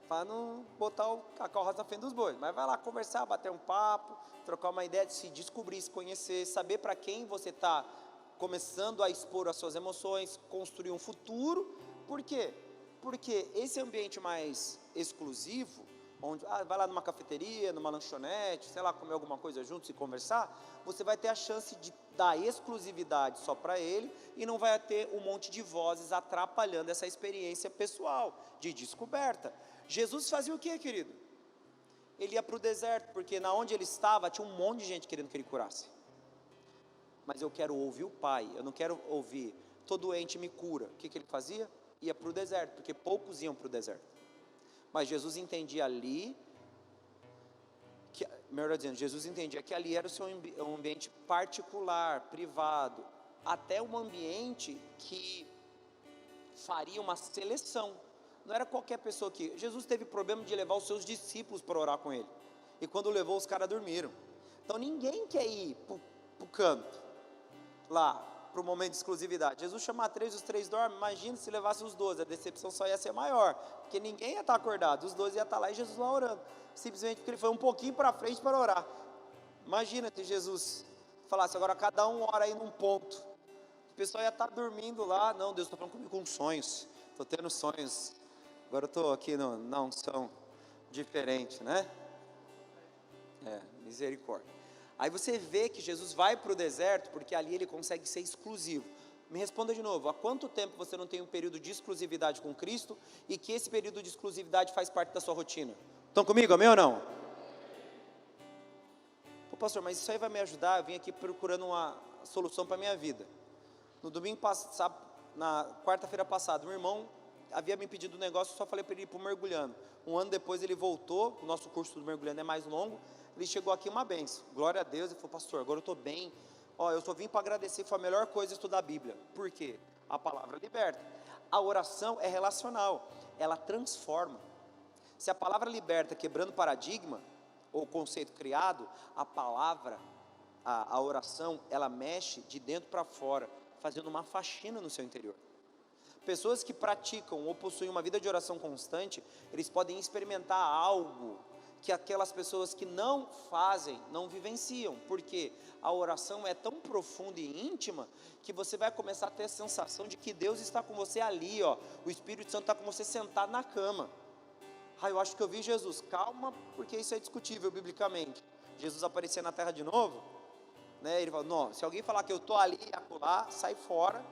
Para não botar a carroça na frente dos bois. Mas vai lá conversar, bater um papo, trocar uma ideia, se descobrir, se conhecer, saber para quem você está começando a expor as suas emoções, construir um futuro. Por quê? Porque esse ambiente mais exclusivo, onde vai lá numa cafeteria, numa lanchonete, sei lá, comer alguma coisa junto, se conversar, você vai ter a chance de dar exclusividade só para ele e não vai ter um monte de vozes atrapalhando essa experiência pessoal de descoberta. Jesus fazia o quê, querido? Ele ia para o deserto, porque na onde ele estava tinha um monte de gente querendo que ele curasse. Mas eu quero ouvir o Pai, eu não quero ouvir, tô doente, me cura. O que ele fazia? Ia para o deserto, porque poucos iam para o deserto. Mas Jesus entendia ali, melhor dizendo, Jesus entendia que ali era o seu ambiente particular, privado, até um ambiente que faria uma seleção. Não era qualquer pessoa que... Jesus teve problema de levar os seus discípulos para orar com ele. E quando levou, os caras dormiram. Então ninguém quer ir para o canto, lá, para o momento de exclusividade. Jesus chama 3, os 3 dormem. Imagina se levasse os 12, a decepção só ia ser maior, porque ninguém ia estar acordado, os 12 iam estar lá e Jesus lá orando, simplesmente porque ele foi um pouquinho para frente para orar. Imagina se Jesus falasse, agora cada um ora aí num ponto, o pessoal ia estar dormindo lá. Não, Deus está falando comigo com sonhos, estou tendo sonhos, agora eu estou aqui na unção diferente, né? Misericórdia. Aí você vê que Jesus vai para o deserto, porque ali ele consegue ser exclusivo. Me responda de novo, há quanto tempo você não tem um período de exclusividade com Cristo, e que esse período de exclusividade faz parte da sua rotina? Estão comigo, amém ou não? Pô, pastor, mas isso aí vai me ajudar, eu vim aqui procurando uma solução para a minha vida. No domingo passado, na quarta-feira passada, um irmão havia me pedido um negócio, eu só falei para ele ir para o mergulhando. Um ano depois ele voltou, o nosso curso do mergulhando é mais longo, ele chegou aqui uma benção, glória a Deus, ele falou, pastor, agora eu estou bem, eu só vim para agradecer, foi a melhor coisa estudar a Bíblia. Por quê? A palavra liberta. A oração é relacional, ela transforma. Se a palavra liberta, quebrando paradigma, ou conceito criado, a palavra, a oração, ela mexe de dentro para fora, fazendo uma faxina no seu interior. Pessoas que praticam ou possuem uma vida de oração constante, eles podem experimentar algo que aquelas pessoas que não fazem, não vivenciam, porque a oração é tão profunda e íntima, que você vai começar a ter a sensação de que Deus está com você ali, o Espírito Santo está com você sentado na cama. Eu acho que eu vi Jesus. Calma, porque isso é discutível biblicamente. Jesus aparecia na terra de novo, né? Ele falou, não, se alguém falar que eu estou ali e acolá, sai fora,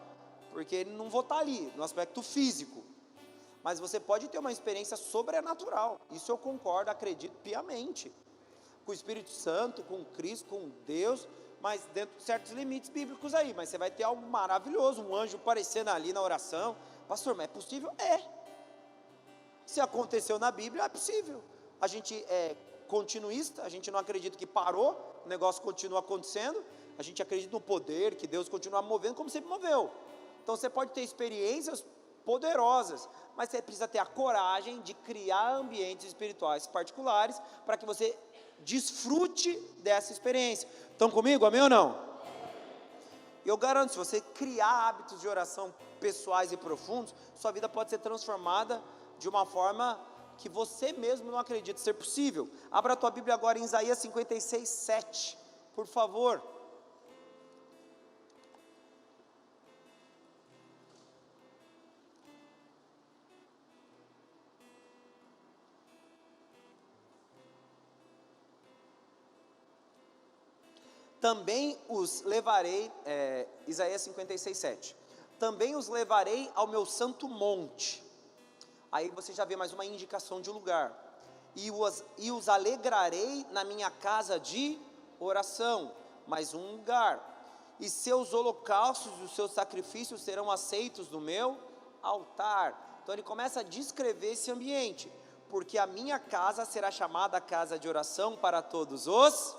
porque ele não vou estar ali, no aspecto físico. Mas você pode ter uma experiência sobrenatural, isso eu concordo, acredito piamente, com o Espírito Santo, com Cristo, com Deus, mas dentro de certos limites bíblicos aí, mas você vai ter algo maravilhoso, um anjo aparecendo ali na oração. Pastor, mas é possível? Se aconteceu na Bíblia, é possível. A gente é continuista, a gente não acredita que parou, o negócio continua acontecendo, a gente acredita no poder, que Deus continua movendo como sempre moveu. Então você pode ter experiências poderosas, mas você precisa ter a coragem de criar ambientes espirituais particulares, para que você desfrute dessa experiência. Estão comigo, amém ou não? Eu garanto, se você criar hábitos de oração pessoais e profundos, sua vida pode ser transformada de uma forma que você mesmo não acredita ser possível. Abra a tua Bíblia agora em Isaías 56, 7, por favor. Também os levarei, Isaías 56, 7. Também os levarei ao meu santo monte. Aí você já vê mais uma indicação de lugar. E os alegrarei na minha casa de oração, mais um lugar. E seus holocaustos e os seus sacrifícios serão aceitos no meu altar. Então ele começa a descrever esse ambiente. Porque a minha casa será chamada casa de oração para todos os...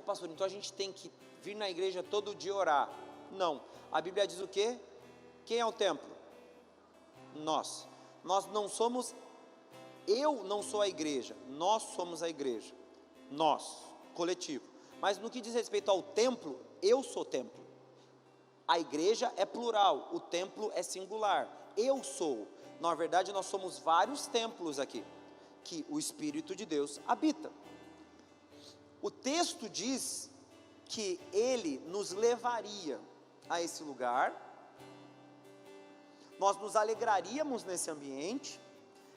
pastor, então a gente tem que vir na igreja todo dia orar. Não, a Bíblia diz o quê? Quem é o templo? Nós não somos, eu não sou a igreja, nós somos a igreja, nós, coletivo. Mas no que diz respeito ao templo, eu sou templo. A igreja é plural, o templo é singular. Eu sou. Na verdade, nós somos vários templos aqui, que o Espírito de Deus habita. O texto diz que Ele nos levaria a esse lugar, nós nos alegraríamos nesse ambiente,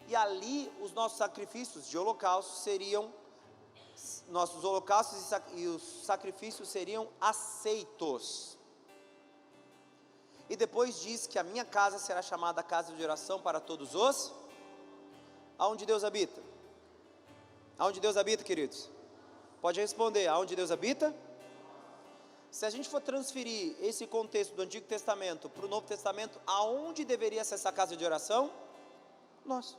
e ali os nossos sacrifícios de holocausto seriam, nossos holocaustos e os sacrifícios seriam aceitos. E depois diz que a minha casa será chamada casa de oração para todos os... Aonde Deus habita? Aonde Deus habita, queridos? Pode responder, aonde Deus habita? Se a gente for transferir esse contexto do Antigo Testamento para o Novo Testamento, aonde deveria ser essa casa de oração? Nós.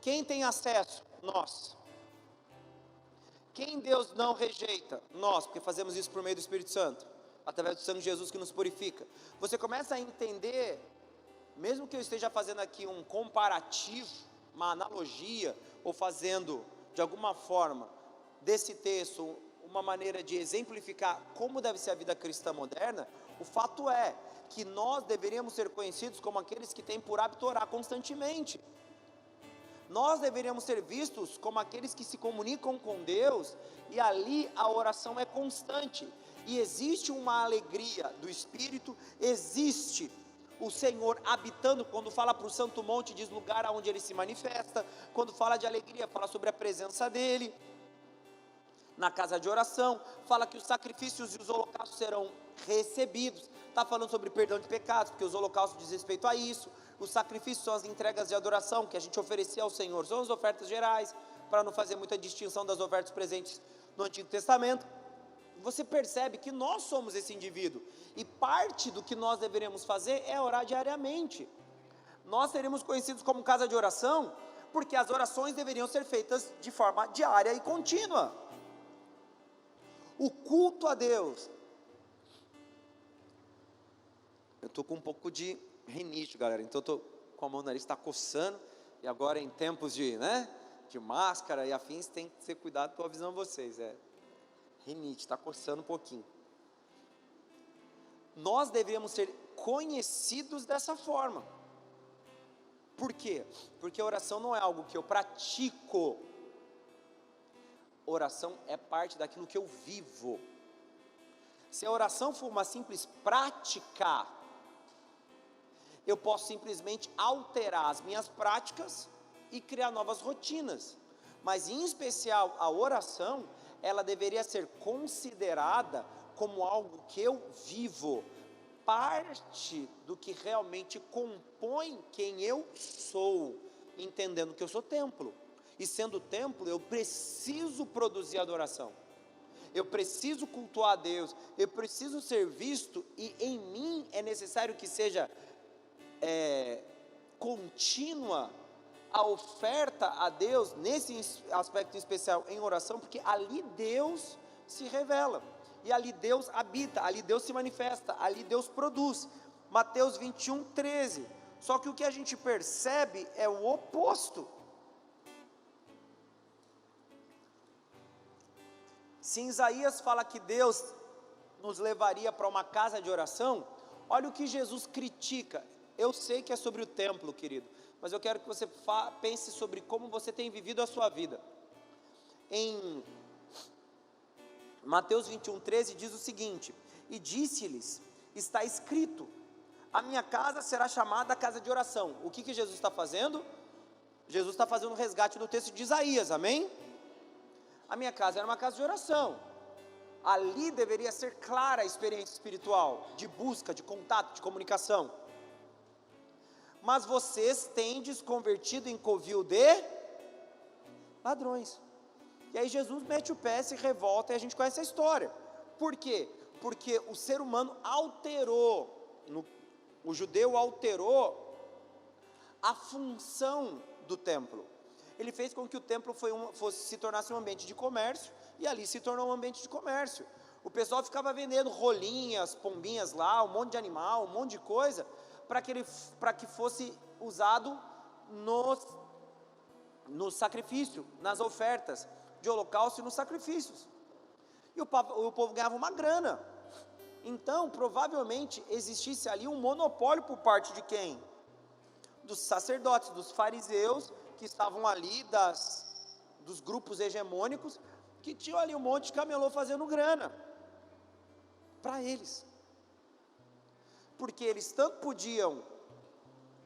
Quem tem acesso? Nós. Quem Deus não rejeita? Nós, porque fazemos isso por meio do Espírito Santo, através do sangue de Jesus que nos purifica. Você começa a entender, mesmo que eu esteja fazendo aqui um comparativo, uma analogia, ou fazendo de alguma forma desse texto uma maneira de exemplificar como deve ser a vida cristã moderna, o fato é que nós deveríamos ser conhecidos como aqueles que têm por hábito orar constantemente. Nós deveríamos ser vistos como aqueles que se comunicam com Deus, e ali a oração é constante, e existe uma alegria do Espírito, existe o Senhor habitando. Quando fala para o Santo Monte, diz lugar onde Ele se manifesta. Quando fala de alegria, fala sobre a presença dEle. Na casa de oração, fala que os sacrifícios e os holocaustos serão recebidos. Está falando sobre perdão de pecados, porque os holocaustos diz respeito a isso. Os sacrifícios são as entregas de adoração que a gente oferecia ao Senhor, são as ofertas gerais, para não fazer muita distinção das ofertas presentes no Antigo Testamento. Você percebe que nós somos esse indivíduo, e parte do que nós deveríamos fazer é orar diariamente. Nós seremos conhecidos como casa de oração, porque as orações deveriam ser feitas de forma diária e contínua. O culto a Deus. Eu estou com um pouco de rinite, galera, então eu estou com a mão no nariz, está coçando, e agora em tempos de máscara e afins, tem que ter cuidado, estou avisando vocês, rinite, está coçando um pouquinho. Nós deveríamos ser conhecidos dessa forma. Por quê? Porque a oração não é algo que eu pratico, oração é parte daquilo que eu vivo. Se a oração for uma simples prática, eu posso simplesmente alterar as minhas práticas e criar novas rotinas. Mas em especial a oração, ela deveria ser considerada como algo que eu vivo, parte do que realmente compõe quem eu sou, entendendo que eu sou templo, e sendo templo, eu preciso produzir adoração, eu preciso cultuar a Deus, eu preciso ser visto, e em mim é necessário que seja contínua a oferta a Deus, nesse aspecto especial em oração, porque ali Deus se revela, e ali Deus habita, ali Deus se manifesta, ali Deus produz. Mateus 21, 13, só que o que a gente percebe é o oposto. Se Isaías fala que Deus nos levaria para uma casa de oração, olha o que Jesus critica. Eu sei que é sobre o templo, querido, mas eu quero que você pense sobre como você tem vivido a sua vida. Em Mateus 21, 13 diz o seguinte: e disse-lhes, está escrito, a minha casa será chamada casa de oração. O que Jesus está fazendo? Jesus está fazendo um resgate do texto de Isaías, amém? A minha casa era uma casa de oração, ali deveria ser clara a experiência espiritual, de busca, de contato, de comunicação. Mas vocês têm desconvertido em covil de ladrões. E aí Jesus mete o pé, se revolta, e a gente conhece a história. Por quê? Porque o ser humano alterou, o judeu alterou a função do templo. Ele fez com que o templo se tornasse um ambiente de comércio, e ali se tornou um ambiente de comércio. O pessoal ficava vendendo rolinhas, pombinhas lá, um monte de animal, um monte de coisa, para que fosse usado no sacrifício, nas ofertas de holocausto e nos sacrifícios. E o povo ganhava uma grana. Então, provavelmente, existisse ali um monopólio por parte de quem? Dos sacerdotes, dos fariseus, que estavam ali, dos grupos hegemônicos, que tinham ali um monte de camelô fazendo grana, para eles. Porque eles tanto podiam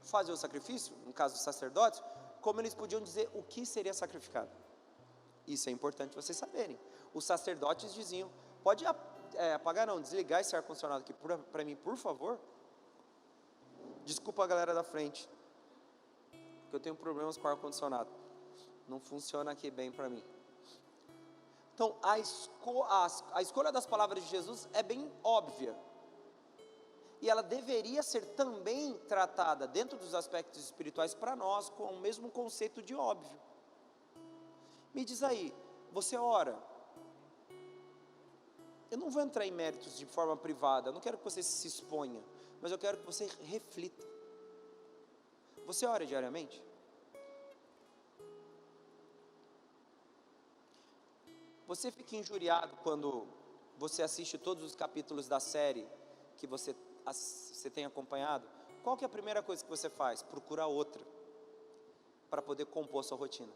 fazer o sacrifício, no caso dos sacerdotes, como eles podiam dizer o que seria sacrificado. Isso é importante vocês saberem. Os sacerdotes diziam, pode apagar não, desligar esse ar-condicionado aqui para mim, por favor. Desculpa a galera da frente, porque eu tenho problemas com o ar-condicionado, não funciona aqui bem para mim. Então, a escolha das palavras de Jesus é bem óbvia, e ela deveria ser também tratada dentro dos aspectos espirituais para nós, com o mesmo conceito de óbvio. Me diz aí, você ora? Eu não vou entrar em méritos de forma privada, eu não quero que você se exponha, mas eu quero que você reflita. Você ora diariamente? Você fica injuriado quando você assiste todos os capítulos da série que você tem acompanhado? Qual que é a primeira coisa que você faz? Procura outra, para poder compor a sua rotina.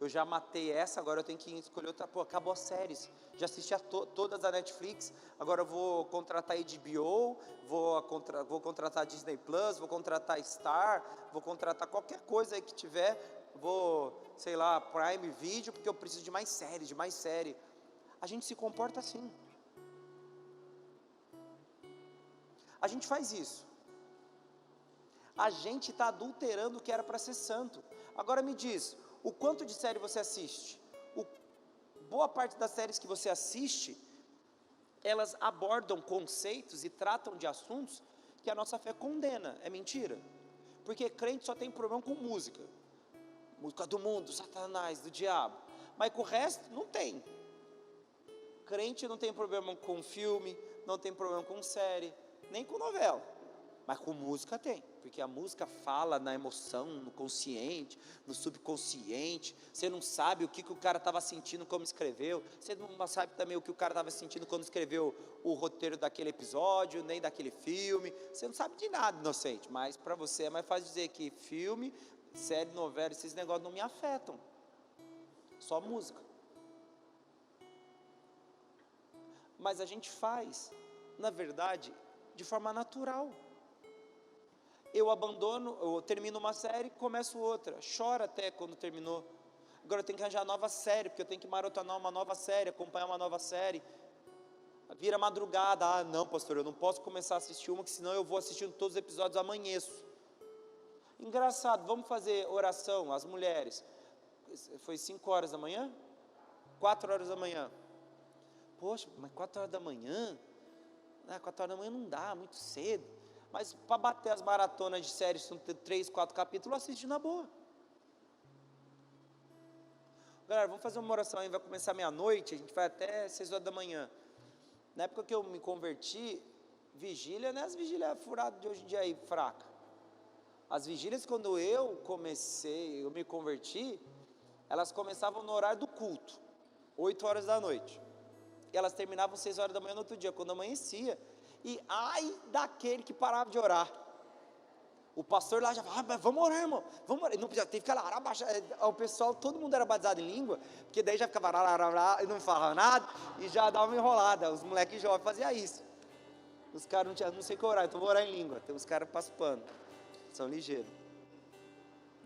Eu já matei essa, agora eu tenho que escolher outra. Pô, acabou as séries, já assisti todas da Netflix, agora eu vou contratar HBO, vou contratar Disney Plus, vou contratar Star, vou contratar qualquer coisa aí que tiver, sei lá, Prime Video, porque eu preciso de mais série. A gente se comporta assim. A gente faz isso. A gente está adulterando o que era para ser santo. Agora me diz, o quanto de série você assiste? Boa parte das séries que você assiste, elas abordam conceitos e tratam de assuntos que a nossa fé condena. É mentira? Porque crente só tem problema com música. Música do mundo, do Satanás, do diabo. Mas com o resto, não tem. Crente não tem problema com filme, não tem problema com série, nem com novela. Mas com música tem, porque a música fala na emoção, no consciente, no subconsciente. Você não sabe o que o cara estava sentindo como escreveu. Você não sabe também o que o cara estava sentindo quando escreveu o roteiro daquele episódio, nem daquele filme. Você não sabe de nada, inocente. Mas para você é mais fácil dizer que filme, série, novela, esses negócios não me afetam. Só música. Mas a gente faz, na verdade, de forma natural. Eu termino uma série, começo outra, choro até quando terminou. Agora eu tenho que arranjar nova série, porque eu tenho que maratonar uma nova série, acompanhar uma nova série. Vira madrugada, não pastor, eu não posso começar a assistir uma, que senão eu vou assistindo todos os episódios, amanheço. Engraçado, vamos fazer oração, as mulheres. Foi 5 horas da manhã? 4 horas da manhã. Poxa, mas 4 horas da manhã? 4 horas da manhã não dá, muito cedo. Mas para bater as maratonas de séries, são 3, 4 capítulos, assiste na boa. Galera, vamos fazer uma oração aí, vai começar meia-noite, a gente vai até 6 horas da manhã. Na época que eu me converti, vigília, não é as vigílias furadas de hoje em dia aí, fraca. As vigílias, quando eu me converti, elas começavam no horário do culto, 8 horas da noite. E elas terminavam 6 horas da manhã no outro dia, quando amanhecia. E ai daquele que parava de orar. O pastor lá já falava, vamos orar, irmão, vamos orar. Não podia, teve que ficar lá, abaixar. O pessoal, todo mundo era batizado em língua, porque daí já ficava e não falava nada, e já dava uma enrolada. Os moleques jovens faziam isso. Os caras não sei o que orar, então vou orar em língua. Tem uns caras passando, são ligeiros.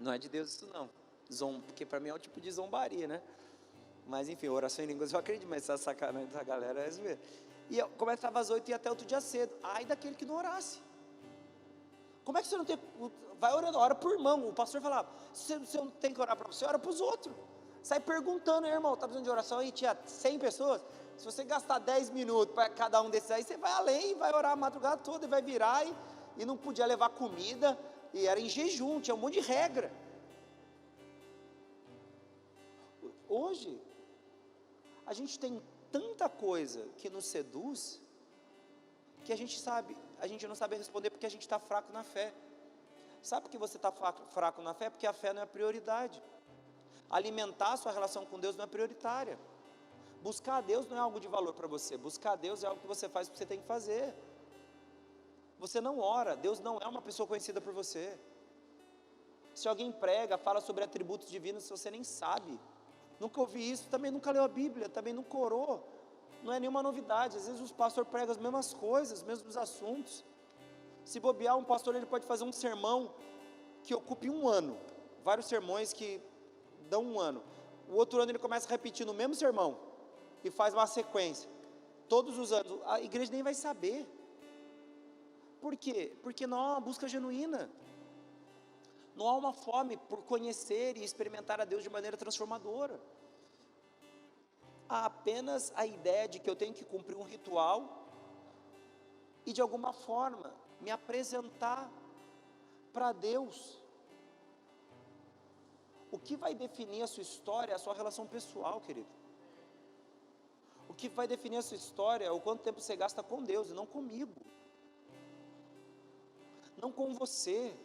Não é de Deus isso não, porque para mim é um tipo de zombaria, né? Mas enfim, oração em línguas eu acredito, mas essa sacanagem da galera é isso mesmo. E eu começava às 8 e ia até outro dia cedo. Ai daquele que não orasse. Como é que você não tem... Vai orando, ora por irmão. O pastor falava, você não tem que orar para você, ora para os outros. Sai perguntando, irmão, está precisando de oração aí? Tinha 100 pessoas. Se você gastar 10 minutos para cada um desses aí, você vai além, vai orar a madrugada toda e vai virar. E não podia levar comida. E era em jejum, tinha um monte de regra. Hoje, a gente tem tanta coisa que nos seduz, que a gente não sabe responder porque a gente está fraco na fé. Sabe por que você está fraco na fé? Porque a fé não é prioridade. Alimentar a sua relação com Deus não é prioritária. Buscar a Deus não é algo de valor para você. Buscar a Deus é algo que você faz porque você tem que fazer. Você não ora, Deus não é uma pessoa conhecida por você. Se alguém prega, fala sobre atributos divinos, você nem sabe, nunca ouvi isso, também nunca leu a Bíblia, também nunca orou, não é nenhuma novidade. Às vezes os pastores pregam as mesmas coisas, os mesmos assuntos. Se bobear, um pastor ele pode fazer um sermão que ocupe um ano, vários sermões que dão um ano, o outro ano ele começa a repetir no mesmo sermão, e faz uma sequência, todos os anos, a igreja nem vai saber. Por quê? Porque não há uma busca genuína, não há uma fome por conhecer e experimentar a Deus de maneira transformadora. Há apenas a ideia de que eu tenho que cumprir um ritual e de alguma forma me apresentar para Deus. O que vai definir a sua história é a sua relação pessoal, querido. O que vai definir a sua história é o quanto tempo você gasta com Deus e não comigo, não com você.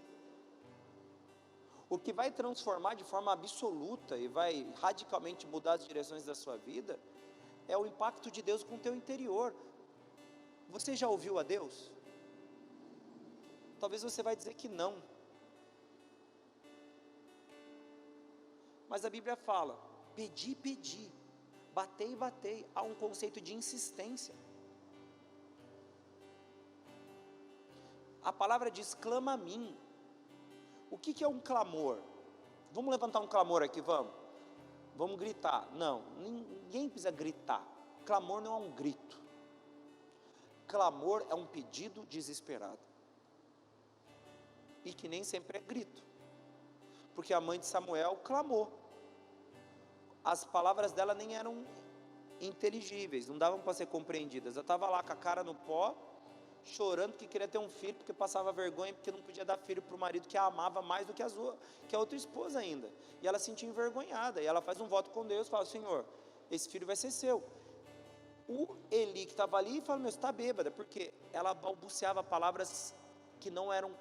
O que vai transformar de forma absoluta e vai radicalmente mudar as direções da sua vida é o impacto de Deus com o teu interior. Você já ouviu a Deus? Talvez você vai dizer que não. Mas a Bíblia fala, pedi, pedi, batei, batei. Há um conceito de insistência. A palavra diz, clama a mim. O que é um clamor? Vamos levantar um clamor aqui, vamos gritar. Não, ninguém precisa gritar. Clamor não é um grito. Clamor é um pedido desesperado. E que nem sempre é grito. Porque a mãe de Samuel clamou. As palavras dela nem eram inteligíveis, não davam para ser compreendidas. Ela estava lá com a cara no pó, chorando que queria ter um filho, porque passava vergonha, porque não podia dar filho para o marido que a amava mais do que a outra esposa ainda. E ela se sentia envergonhada, e ela faz um voto com Deus, fala, Senhor, esse filho vai ser seu. O Eli que estava ali, fala, meu, você está bêbada, porque ela balbuciava palavras que não eram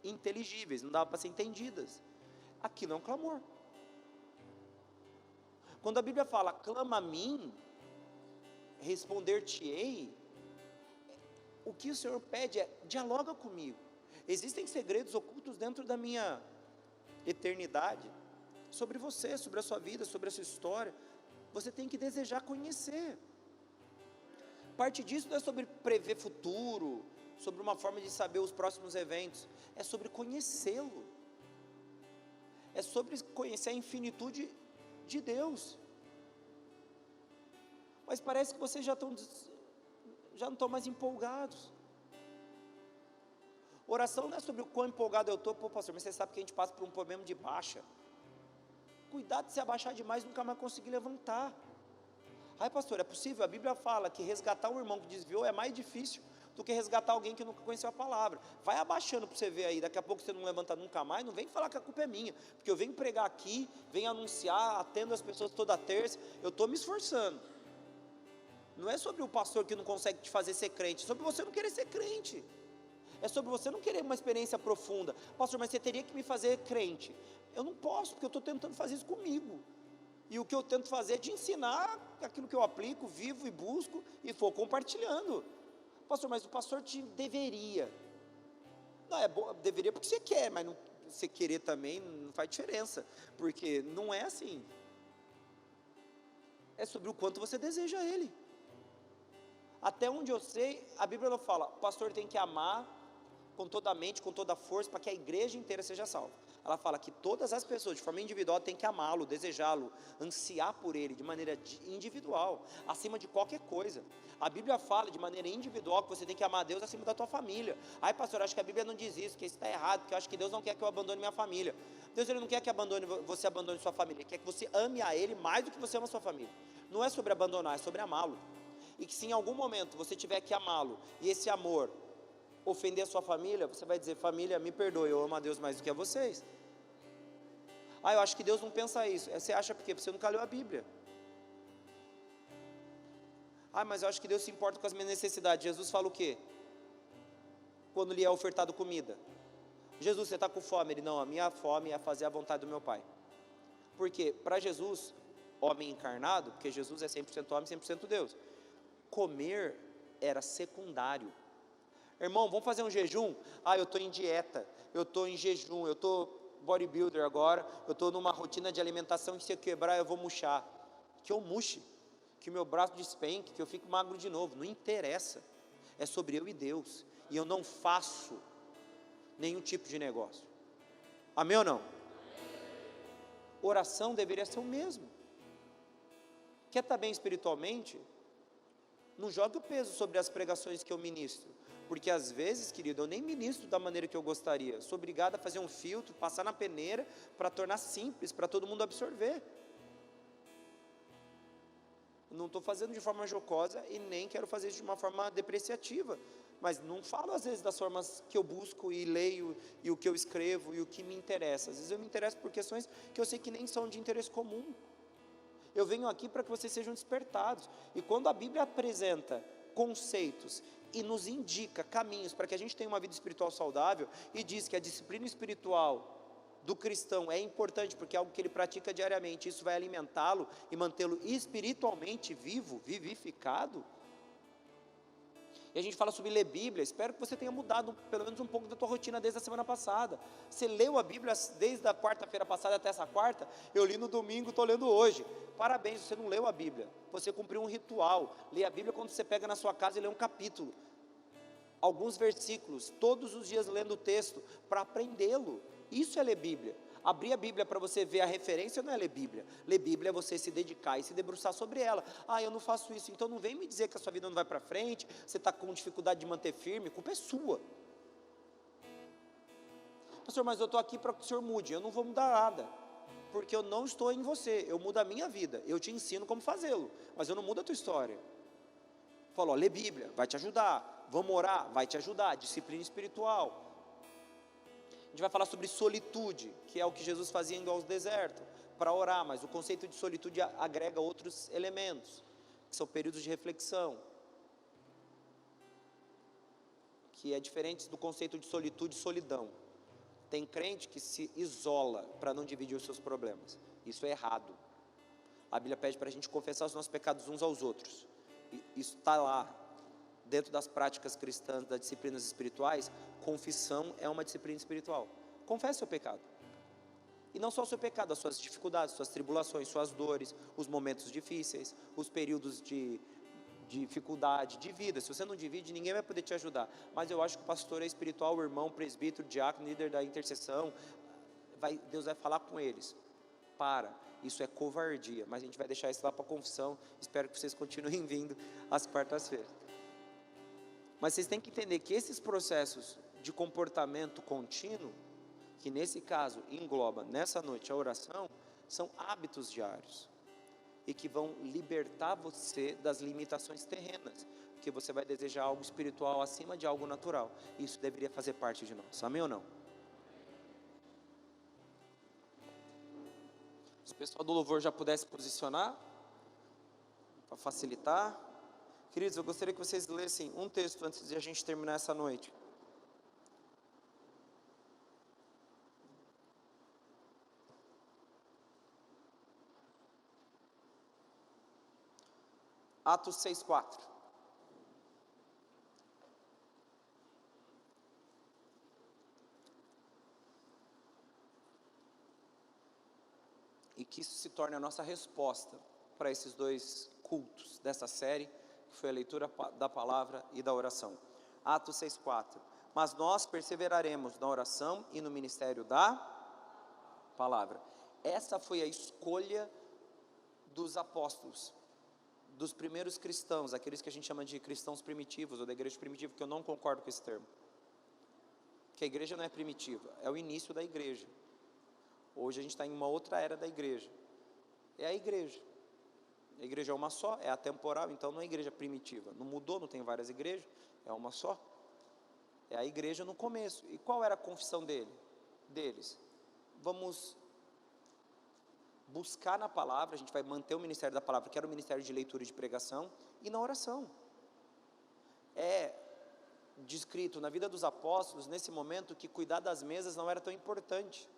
inteligíveis, não dava para ser entendidas. Aquilo é um clamor. Quando a Bíblia fala, clama a mim, responder-te-ei, o que o Senhor pede é, dialoga comigo. Existem segredos ocultos dentro da minha eternidade, sobre você, sobre a sua vida, sobre a sua história. Você tem que desejar conhecer. Parte disso não é sobre prever futuro, sobre uma forma de saber os próximos eventos, é sobre conhecê-lo. É sobre conhecer a infinitude de Deus. Mas parece que vocês já não estão mais empolgados. Oração não é sobre o quão empolgado eu estou. Pô, pastor, mas você sabe que a gente passa por um problema de baixa. Cuidado de se abaixar demais e nunca mais conseguir levantar. Ai, pastor, é possível? A Bíblia fala que resgatar um irmão que desviou é mais difícil do que resgatar alguém que nunca conheceu a palavra. Vai abaixando para você ver aí, daqui a pouco você não levanta nunca mais, não vem falar que a culpa é minha, porque eu venho pregar aqui, venho anunciar, atendo as pessoas toda terça, eu estou me esforçando. Não é sobre o pastor que não consegue te fazer ser crente, é sobre você não querer ser crente, é sobre você não querer uma experiência profunda. Pastor, mas você teria que me fazer crente. Eu não posso, porque eu estou tentando fazer isso comigo, e o que eu tento fazer é te ensinar aquilo que eu aplico, vivo e busco, e vou compartilhando. Pastor, mas o pastor te deveria. Não, é bom, deveria porque você quer, mas não, você querer também não faz diferença, porque não é assim. É sobre o quanto você deseja Ele. Até onde eu sei, a Bíblia não fala, o pastor tem que amar com toda a mente, com toda a força, para que a igreja inteira seja salva. Ela fala que todas as pessoas, de forma individual, têm que amá-lo, desejá-lo, ansiar por ele, de maneira individual, acima de qualquer coisa. A Bíblia fala de maneira individual que você tem que amar a Deus acima da tua família. Ai, pastor, acho que a Bíblia não diz isso, que isso está errado, porque eu acho que Deus não quer que eu abandone minha família. Deus, Ele não quer que você abandone sua família, Ele quer que você ame a Ele mais do que você ama a sua família. Não é sobre abandonar, é sobre amá-lo. E que se em algum momento você tiver que amá-lo, e esse amor ofender a sua família, você vai dizer, família, me perdoe, eu amo a Deus mais do que a vocês. Ah, eu acho que Deus não pensa isso. Você acha por quê? Porque você nunca leu a Bíblia. Ah, mas eu acho que Deus se importa com as minhas necessidades. Jesus fala o quê? Quando lhe é ofertado comida. Jesus, você está com fome? Ele, não, a minha fome é fazer a vontade do meu Pai. Porque para Jesus, homem encarnado, porque Jesus é 100% homem, 100% Deus. Comer era secundário. Irmão, vamos fazer um jejum? Eu estou em dieta, eu estou em jejum, eu estou bodybuilder agora, eu estou numa rotina de alimentação que se eu quebrar eu vou murchar. Que eu murche, que o meu braço despenque, que eu fique magro de novo, não interessa. É sobre eu e Deus, e eu não faço nenhum tipo de negócio. Amém ou não? Oração deveria ser o mesmo. Quer estar bem espiritualmente? Não jogue o peso sobre as pregações que eu ministro, porque às vezes, querido, eu nem ministro da maneira que eu gostaria. Sou obrigado a fazer um filtro, passar na peneira, para tornar simples, para todo mundo absorver. Não estou fazendo de forma jocosa e nem quero fazer isso de uma forma depreciativa, mas não falo às vezes das formas que eu busco e leio, e o que eu escrevo, e o que me interessa. Às vezes eu me interesso por questões que eu sei que nem são de interesse comum. Eu venho aqui para que vocês sejam despertados, e quando a Bíblia apresenta conceitos e nos indica caminhos para que a gente tenha uma vida espiritual saudável, e diz que a disciplina espiritual do cristão é importante, porque é algo que ele pratica diariamente, isso vai alimentá-lo e mantê-lo espiritualmente vivo, vivificado. E a gente fala sobre ler Bíblia. Espero que você tenha mudado pelo menos um pouco da tua rotina desde a semana passada. Você leu a Bíblia desde a quarta-feira passada até essa quarta? Eu li no domingo, estou lendo hoje. Parabéns, você não leu a Bíblia, você cumpriu um ritual. Lê a Bíblia quando você pega na sua casa e lê um capítulo, alguns versículos, todos os dias lendo o texto, para aprendê-lo. Isso é ler Bíblia. Abrir a Bíblia para você ver a referência não é ler Bíblia. Ler Bíblia é você se dedicar e se debruçar sobre ela. Eu não faço isso, então não vem me dizer que a sua vida não vai para frente, você está com dificuldade de manter firme, a culpa é sua. Pastor, mas eu estou aqui para que o senhor mude. Eu não vou mudar nada, porque eu não estou em você, eu mudo a minha vida. Eu te ensino como fazê-lo, mas eu não mudo a tua história. Falo, lê Bíblia, vai te ajudar. Vamos orar, vai te ajudar. Disciplina espiritual. A gente vai falar sobre solitude, que é o que Jesus fazia indo ao deserto para orar, mas o conceito de solitude agrega outros elementos, que são períodos de reflexão, que é diferente do conceito de solitude e solidão. Tem crente que se isola para não dividir os seus problemas. Isso é errado. A Bíblia pede para a gente confessar os nossos pecados uns aos outros. Isso está lá, dentro das práticas cristãs, das disciplinas espirituais. Confissão é uma disciplina espiritual. Confesse seu pecado. E não só o seu pecado, as suas dificuldades, suas tribulações, suas dores, os momentos difíceis, os períodos de dificuldade, de vida. Se você não divide, ninguém vai poder te ajudar. Mas eu acho que o pastor é espiritual, o irmão, o presbítero, o diácono, líder da intercessão, Deus vai falar com eles. Isso é covardia, mas a gente vai deixar isso lá para a confissão. Espero que vocês continuem vindo às quartas-feiras. Mas vocês têm que entender que esses processos de comportamento contínuo, que nesse caso engloba nessa noite a oração, são hábitos diários e que vão libertar você das limitações terrenas, porque você vai desejar algo espiritual acima de algo natural. Isso deveria fazer parte de nós, amém ou não? Se o pessoal do louvor já pudesse posicionar, para facilitar. Queridos, eu gostaria que vocês lessem um texto antes de a gente terminar essa noite. Atos 6:4. E que isso se torne a nossa resposta para esses dois cultos dessa série, que foi a leitura da palavra e da oração. Atos 6:4. Mas nós perseveraremos na oração e no ministério da palavra. Essa foi a escolha dos apóstolos, dos primeiros cristãos, aqueles que a gente chama de cristãos primitivos, ou da igreja primitiva, que eu não concordo com esse termo. Que a igreja não é primitiva, é o início da igreja. Hoje a gente está em uma outra era da igreja. É a igreja. A igreja é uma só, é atemporal, então não é igreja primitiva. Não mudou, não tem várias igrejas, é uma só. É a igreja no começo. E qual era a confissão deles? Vamos buscar na palavra, a gente vai manter o ministério da palavra, que era o ministério de leitura e de pregação, e na oração. É descrito na vida dos apóstolos, nesse momento, que cuidar das mesas não era tão importante.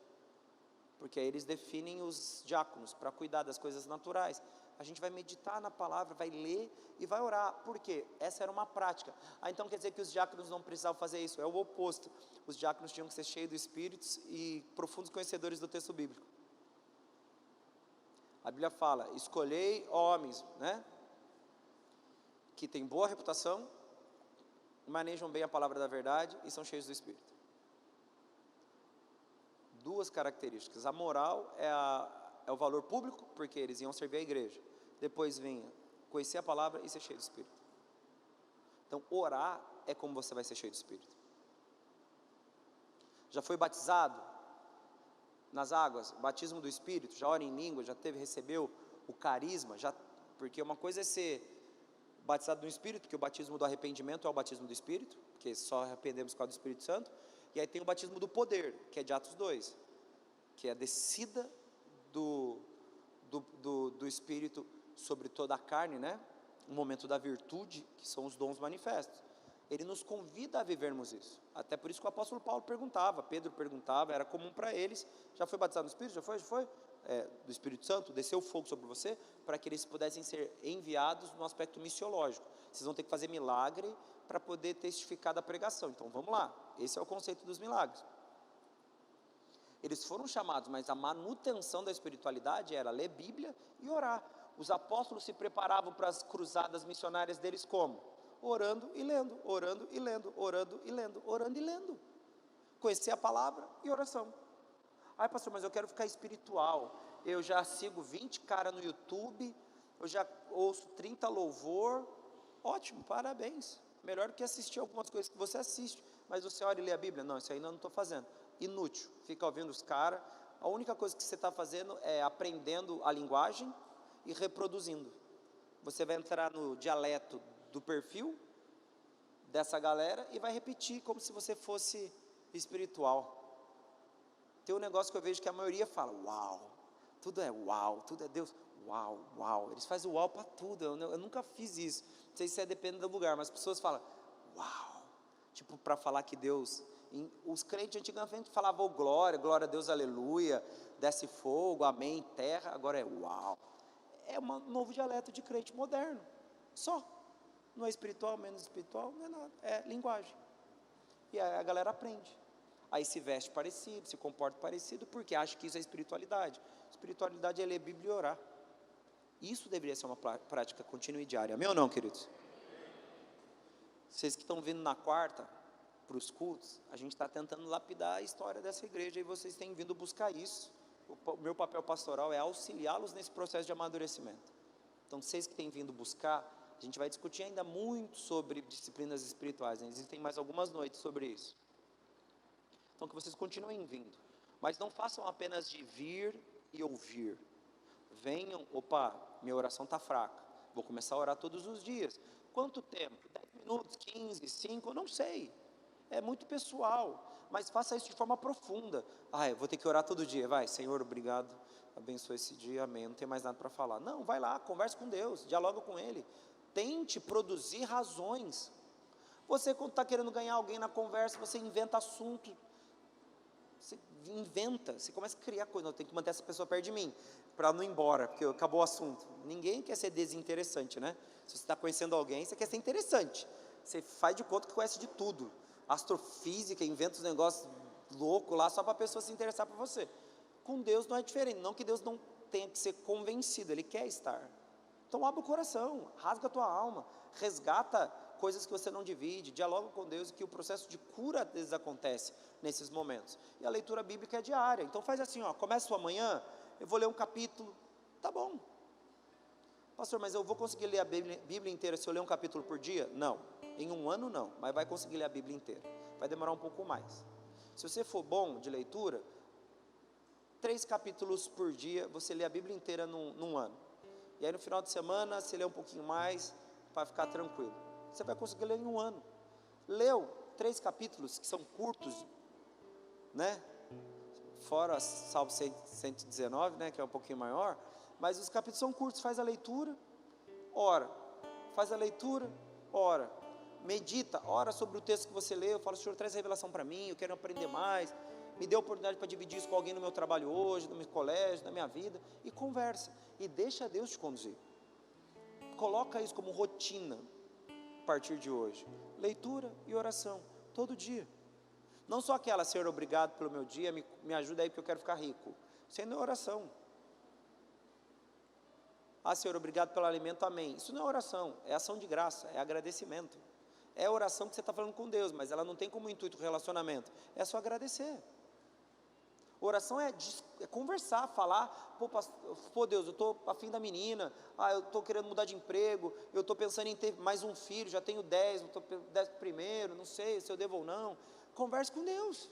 porque aí eles definem os diáconos para cuidar das coisas naturais. A gente vai meditar na palavra, vai ler e vai orar. Por quê? Essa era uma prática. Então quer dizer que os diáconos não precisavam fazer isso? É o oposto. Os diáconos tinham que ser cheios do Espírito e profundos conhecedores do texto bíblico. A Bíblia fala: escolhei homens, né, que têm boa reputação, manejam bem a palavra da verdade e são cheios do Espírito. Duas características. A moral é o valor público, porque eles iam servir a igreja. Depois vinha conhecer a palavra e ser cheio do Espírito. Então, orar é como você vai ser cheio do Espírito. Já foi batizado nas águas, batismo do Espírito, já ora em língua, já recebeu o carisma, porque uma coisa é ser batizado no Espírito, que o batismo do arrependimento é o batismo do Espírito, porque só arrependemos por causa do Espírito Santo. E aí tem o batismo do poder, que é de Atos 2, que é a descida do Espírito sobre toda a carne, né? O momento da virtude, que são os dons manifestos. Ele nos convida a vivermos isso. Até por isso que o apóstolo Paulo perguntava, Pedro perguntava, era comum para eles: já foi batizado no Espírito? Já foi? Do Espírito Santo, desceu o fogo sobre você, para que eles pudessem ser enviados no aspecto missiológico. Vocês vão ter que fazer milagre para poder testificar da pregação. Então vamos lá, esse é o conceito dos milagres. Eles foram chamados, mas a manutenção da espiritualidade era ler Bíblia e orar. Os apóstolos se preparavam para as cruzadas missionárias deles como? Orando e lendo, orando e lendo, orando e lendo, orando e lendo. Conhecer a palavra e oração. Ai, pastor, mas eu quero ficar espiritual. Eu já sigo 20 caras no YouTube, eu já ouço 30 louvor. Ótimo, parabéns. Melhor do que assistir algumas coisas que você assiste, mas você ora e lê a Bíblia. Não, isso aí não estou fazendo. Inútil, fica ouvindo os caras. A única coisa que você está fazendo é aprendendo a linguagem e reproduzindo. Você vai entrar no dialeto do perfil dessa galera e vai repetir como se você fosse espiritual. Tem um negócio que eu vejo que a maioria fala: uau, tudo é uau, tudo é Deus, uau, uau. Eles fazem uau para tudo. Eu nunca fiz isso. Não sei se depende do lugar, mas as pessoas falam uau, tipo para falar que Deus. Os crentes antigamente falavam glória, glória a Deus, aleluia, desce fogo, amém, terra. Agora é uau. É um novo dialeto de crente moderno. Só. Não é espiritual, menos espiritual, não é nada. É linguagem. E aí a galera aprende. Aí se veste parecido, se comporta parecido, porque acha que isso é espiritualidade. Espiritualidade é ler Bíblia e orar. Isso deveria ser uma prática contínua e diária. Amém ou não, queridos? Vocês que estão vindo na quarta para os cultos, a gente está tentando lapidar a história dessa igreja e vocês têm vindo buscar isso. O meu papel pastoral é auxiliá-los nesse processo de amadurecimento. Então, vocês que têm vindo buscar, a gente vai discutir ainda muito sobre disciplinas espirituais, né? Existem mais algumas noites sobre isso. Então, que vocês continuem vindo, mas não façam apenas de vir e ouvir. Venham, opa, minha oração está fraca, vou começar a orar todos os dias. Quanto tempo? 10 minutos, 15, 5, eu não sei. É muito pessoal, mas faça isso de forma profunda. Eu vou ter que orar todo dia. Vai, Senhor, obrigado, abençoe esse dia, amém. Não tem mais nada para falar. Não, vai lá, converse com Deus, dialoga com Ele. Tente produzir razões. Você, quando está querendo ganhar alguém na conversa, você inventa assunto. Você inventa, você começa a criar coisa. Eu tenho que manter essa pessoa perto de mim, para não ir embora, porque acabou o assunto. Ninguém quer ser desinteressante, né? Se você está conhecendo alguém, você quer ser interessante. Você faz de conta que conhece de tudo. Astrofísica, inventa os negócios loucos lá, só para a pessoa se interessar por você. Com Deus não é diferente, não que Deus não tenha que ser convencido, Ele quer estar. Então abre o coração, rasga a tua alma, resgata coisas que você não divide, dialoga com Deus, e que o processo de cura às vezes acontece nesses momentos. E a leitura bíblica é diária, então faz assim, começa sua manhã, eu vou ler um capítulo, tá bom. Pastor, mas eu vou conseguir ler a Bíblia inteira se eu ler um capítulo por dia? Não, em um ano não, mas vai conseguir ler a Bíblia inteira, vai demorar um pouco mais. Se você for bom de leitura, 3 capítulos por dia, você lê a Bíblia inteira num ano. E aí no final de semana, você lê um pouquinho mais, para ficar tranquilo. Você vai conseguir ler em um ano. Leu 3 capítulos, que são curtos, né? Fora Salmo 119, né? Que é um pouquinho maior. Mas os capítulos são curtos, faz a leitura, ora. Faz a leitura, ora. Medita, ora sobre o texto que você leu. Fala, Senhor, traz revelação para mim, eu quero aprender mais. me dê a oportunidade para dividir isso com alguém no meu trabalho hoje, no meu colégio, na minha vida, e conversa, e deixa Deus te conduzir. Coloca isso como rotina, a partir de hoje, leitura e oração, todo dia. Não só aquela, Senhor, obrigado pelo meu dia, me ajuda aí porque eu quero ficar rico, sendo oração. Ah, Senhor, obrigado pelo alimento, amém. Isso não é oração, é ação de graça, é agradecimento. É a oração que você está falando com Deus, mas ela não tem como intuito relacionamento, é só agradecer. Oração é conversar, falar, pô Deus, eu estou afim da menina, eu estou querendo mudar de emprego, eu estou pensando em ter mais um filho, já tenho 10, estou 10 primeiro, não sei se eu devo ou não. Converse com Deus,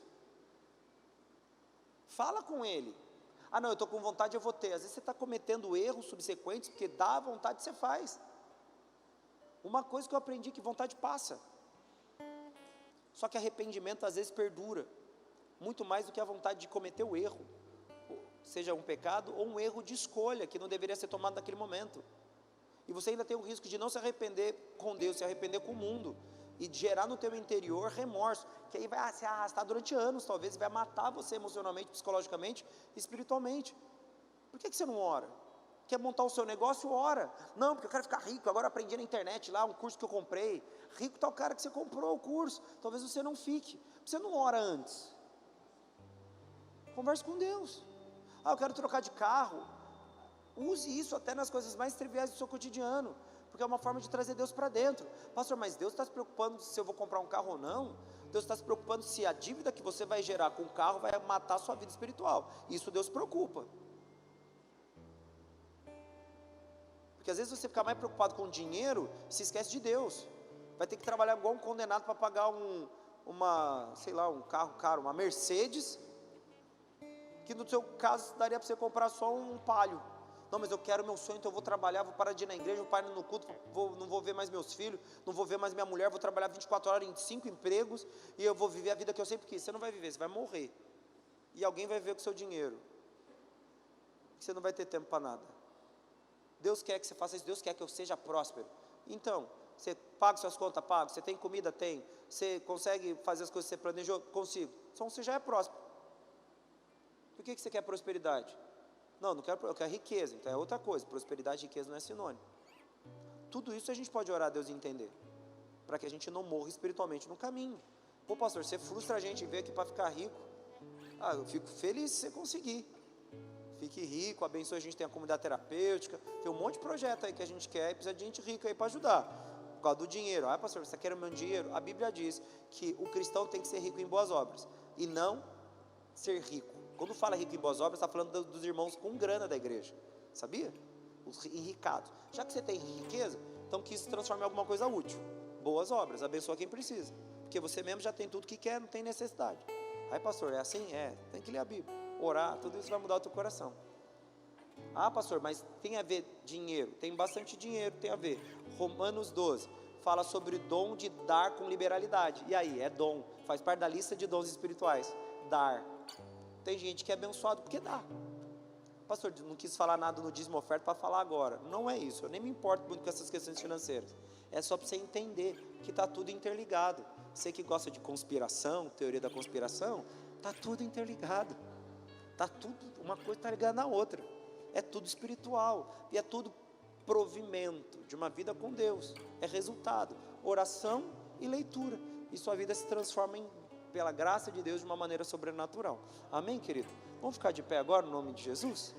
fala com Ele. Ah não, eu estou com vontade, eu vou ter. Às vezes você está cometendo erros subsequentes, porque dá vontade, você faz. Uma coisa que eu aprendi, que vontade passa, só que arrependimento às vezes perdura, muito mais do que a vontade de cometer o erro, seja um pecado ou um erro de escolha, que não deveria ser tomado naquele momento, e você ainda tem o risco de não se arrepender com Deus, se arrepender com o mundo, e gerar no teu interior remorso, que aí vai se arrastar durante anos, talvez, vai matar você emocionalmente, psicologicamente, espiritualmente. Por que você não ora? Quer montar o seu negócio? Ora. Não, porque eu quero ficar rico, agora aprendi na internet lá, um curso que eu comprei. Rico está o cara que você comprou o curso, talvez você não fique. Você não ora antes? Converse com Deus. Eu quero trocar de carro. Use isso até nas coisas mais triviais do seu cotidiano, porque é uma forma de trazer Deus para dentro. Pastor, mas Deus está se preocupando se eu vou comprar um carro ou não? Deus está se preocupando se a dívida que você vai gerar com o carro vai matar a sua vida espiritual. Isso Deus se preocupa. Porque às vezes você fica mais preocupado com o dinheiro, se esquece de Deus. Vai ter que trabalhar igual um condenado para pagar um carro caro, uma Mercedes, que no seu caso daria para você comprar só um Palio. Não, mas eu quero meu sonho, então eu vou trabalhar, vou parar de ir na igreja, vou parar no culto, não vou ver mais meus filhos, não vou ver mais minha mulher, vou trabalhar 24 horas em 5 empregos, e eu vou viver a vida que eu sempre quis. Você não vai viver, você vai morrer, e alguém vai viver com o seu dinheiro, você não vai ter tempo para nada. Deus quer que você faça isso, Deus quer que eu seja próspero. Então, você paga suas contas? Paga. Você tem comida? Tem. Você consegue fazer as coisas que você planejou? Consigo. Então você já é próspero. Por que você quer prosperidade? Não quero, eu quero riqueza, então é outra coisa. Prosperidade e riqueza não é sinônimo. Tudo isso a gente pode orar a Deus e entender, para que a gente não morra espiritualmente no caminho. Pô pastor, você frustra a gente ver aqui para ficar rico. Eu fico feliz se você conseguir. Fique rico, abençoe, a gente tem a comunidade terapêutica, tem um monte de projeto aí que a gente quer, e precisa de gente rica aí para ajudar, por causa do dinheiro. Pastor, você quer o meu dinheiro? A Bíblia diz que o cristão tem que ser rico em boas obras, e não ser rico. Quando fala rico em boas obras, está falando dos irmãos com grana da igreja, sabia? Os enricados. Já que você tem riqueza, então que isso se transforme em alguma coisa útil. Boas obras, abençoa quem precisa, porque você mesmo já tem tudo que quer, não tem necessidade. Pastor, é assim? Tem que ler a Bíblia, orar, tudo isso vai mudar o teu coração. Pastor, mas tem a ver dinheiro? Tem bastante dinheiro, tem a ver. Romanos 12 fala sobre o dom de dar com liberalidade. E aí, é dom, faz parte da lista de dons espirituais. Dar. Tem gente que é abençoado porque dá. Pastor, não quis falar nada no dízimo oferta para falar agora. Não é isso, eu nem me importo muito com essas questões financeiras. É só para você entender que está tudo interligado. Você que gosta de conspiração, teoria da conspiração, está tudo interligado. Está tudo, uma coisa está ligada na outra. É tudo espiritual e é tudo provimento de uma vida com Deus. É resultado, oração e leitura. E sua vida se transforma pela graça de Deus de uma maneira sobrenatural. Amém, querido? Vamos ficar de pé agora no nome de Jesus?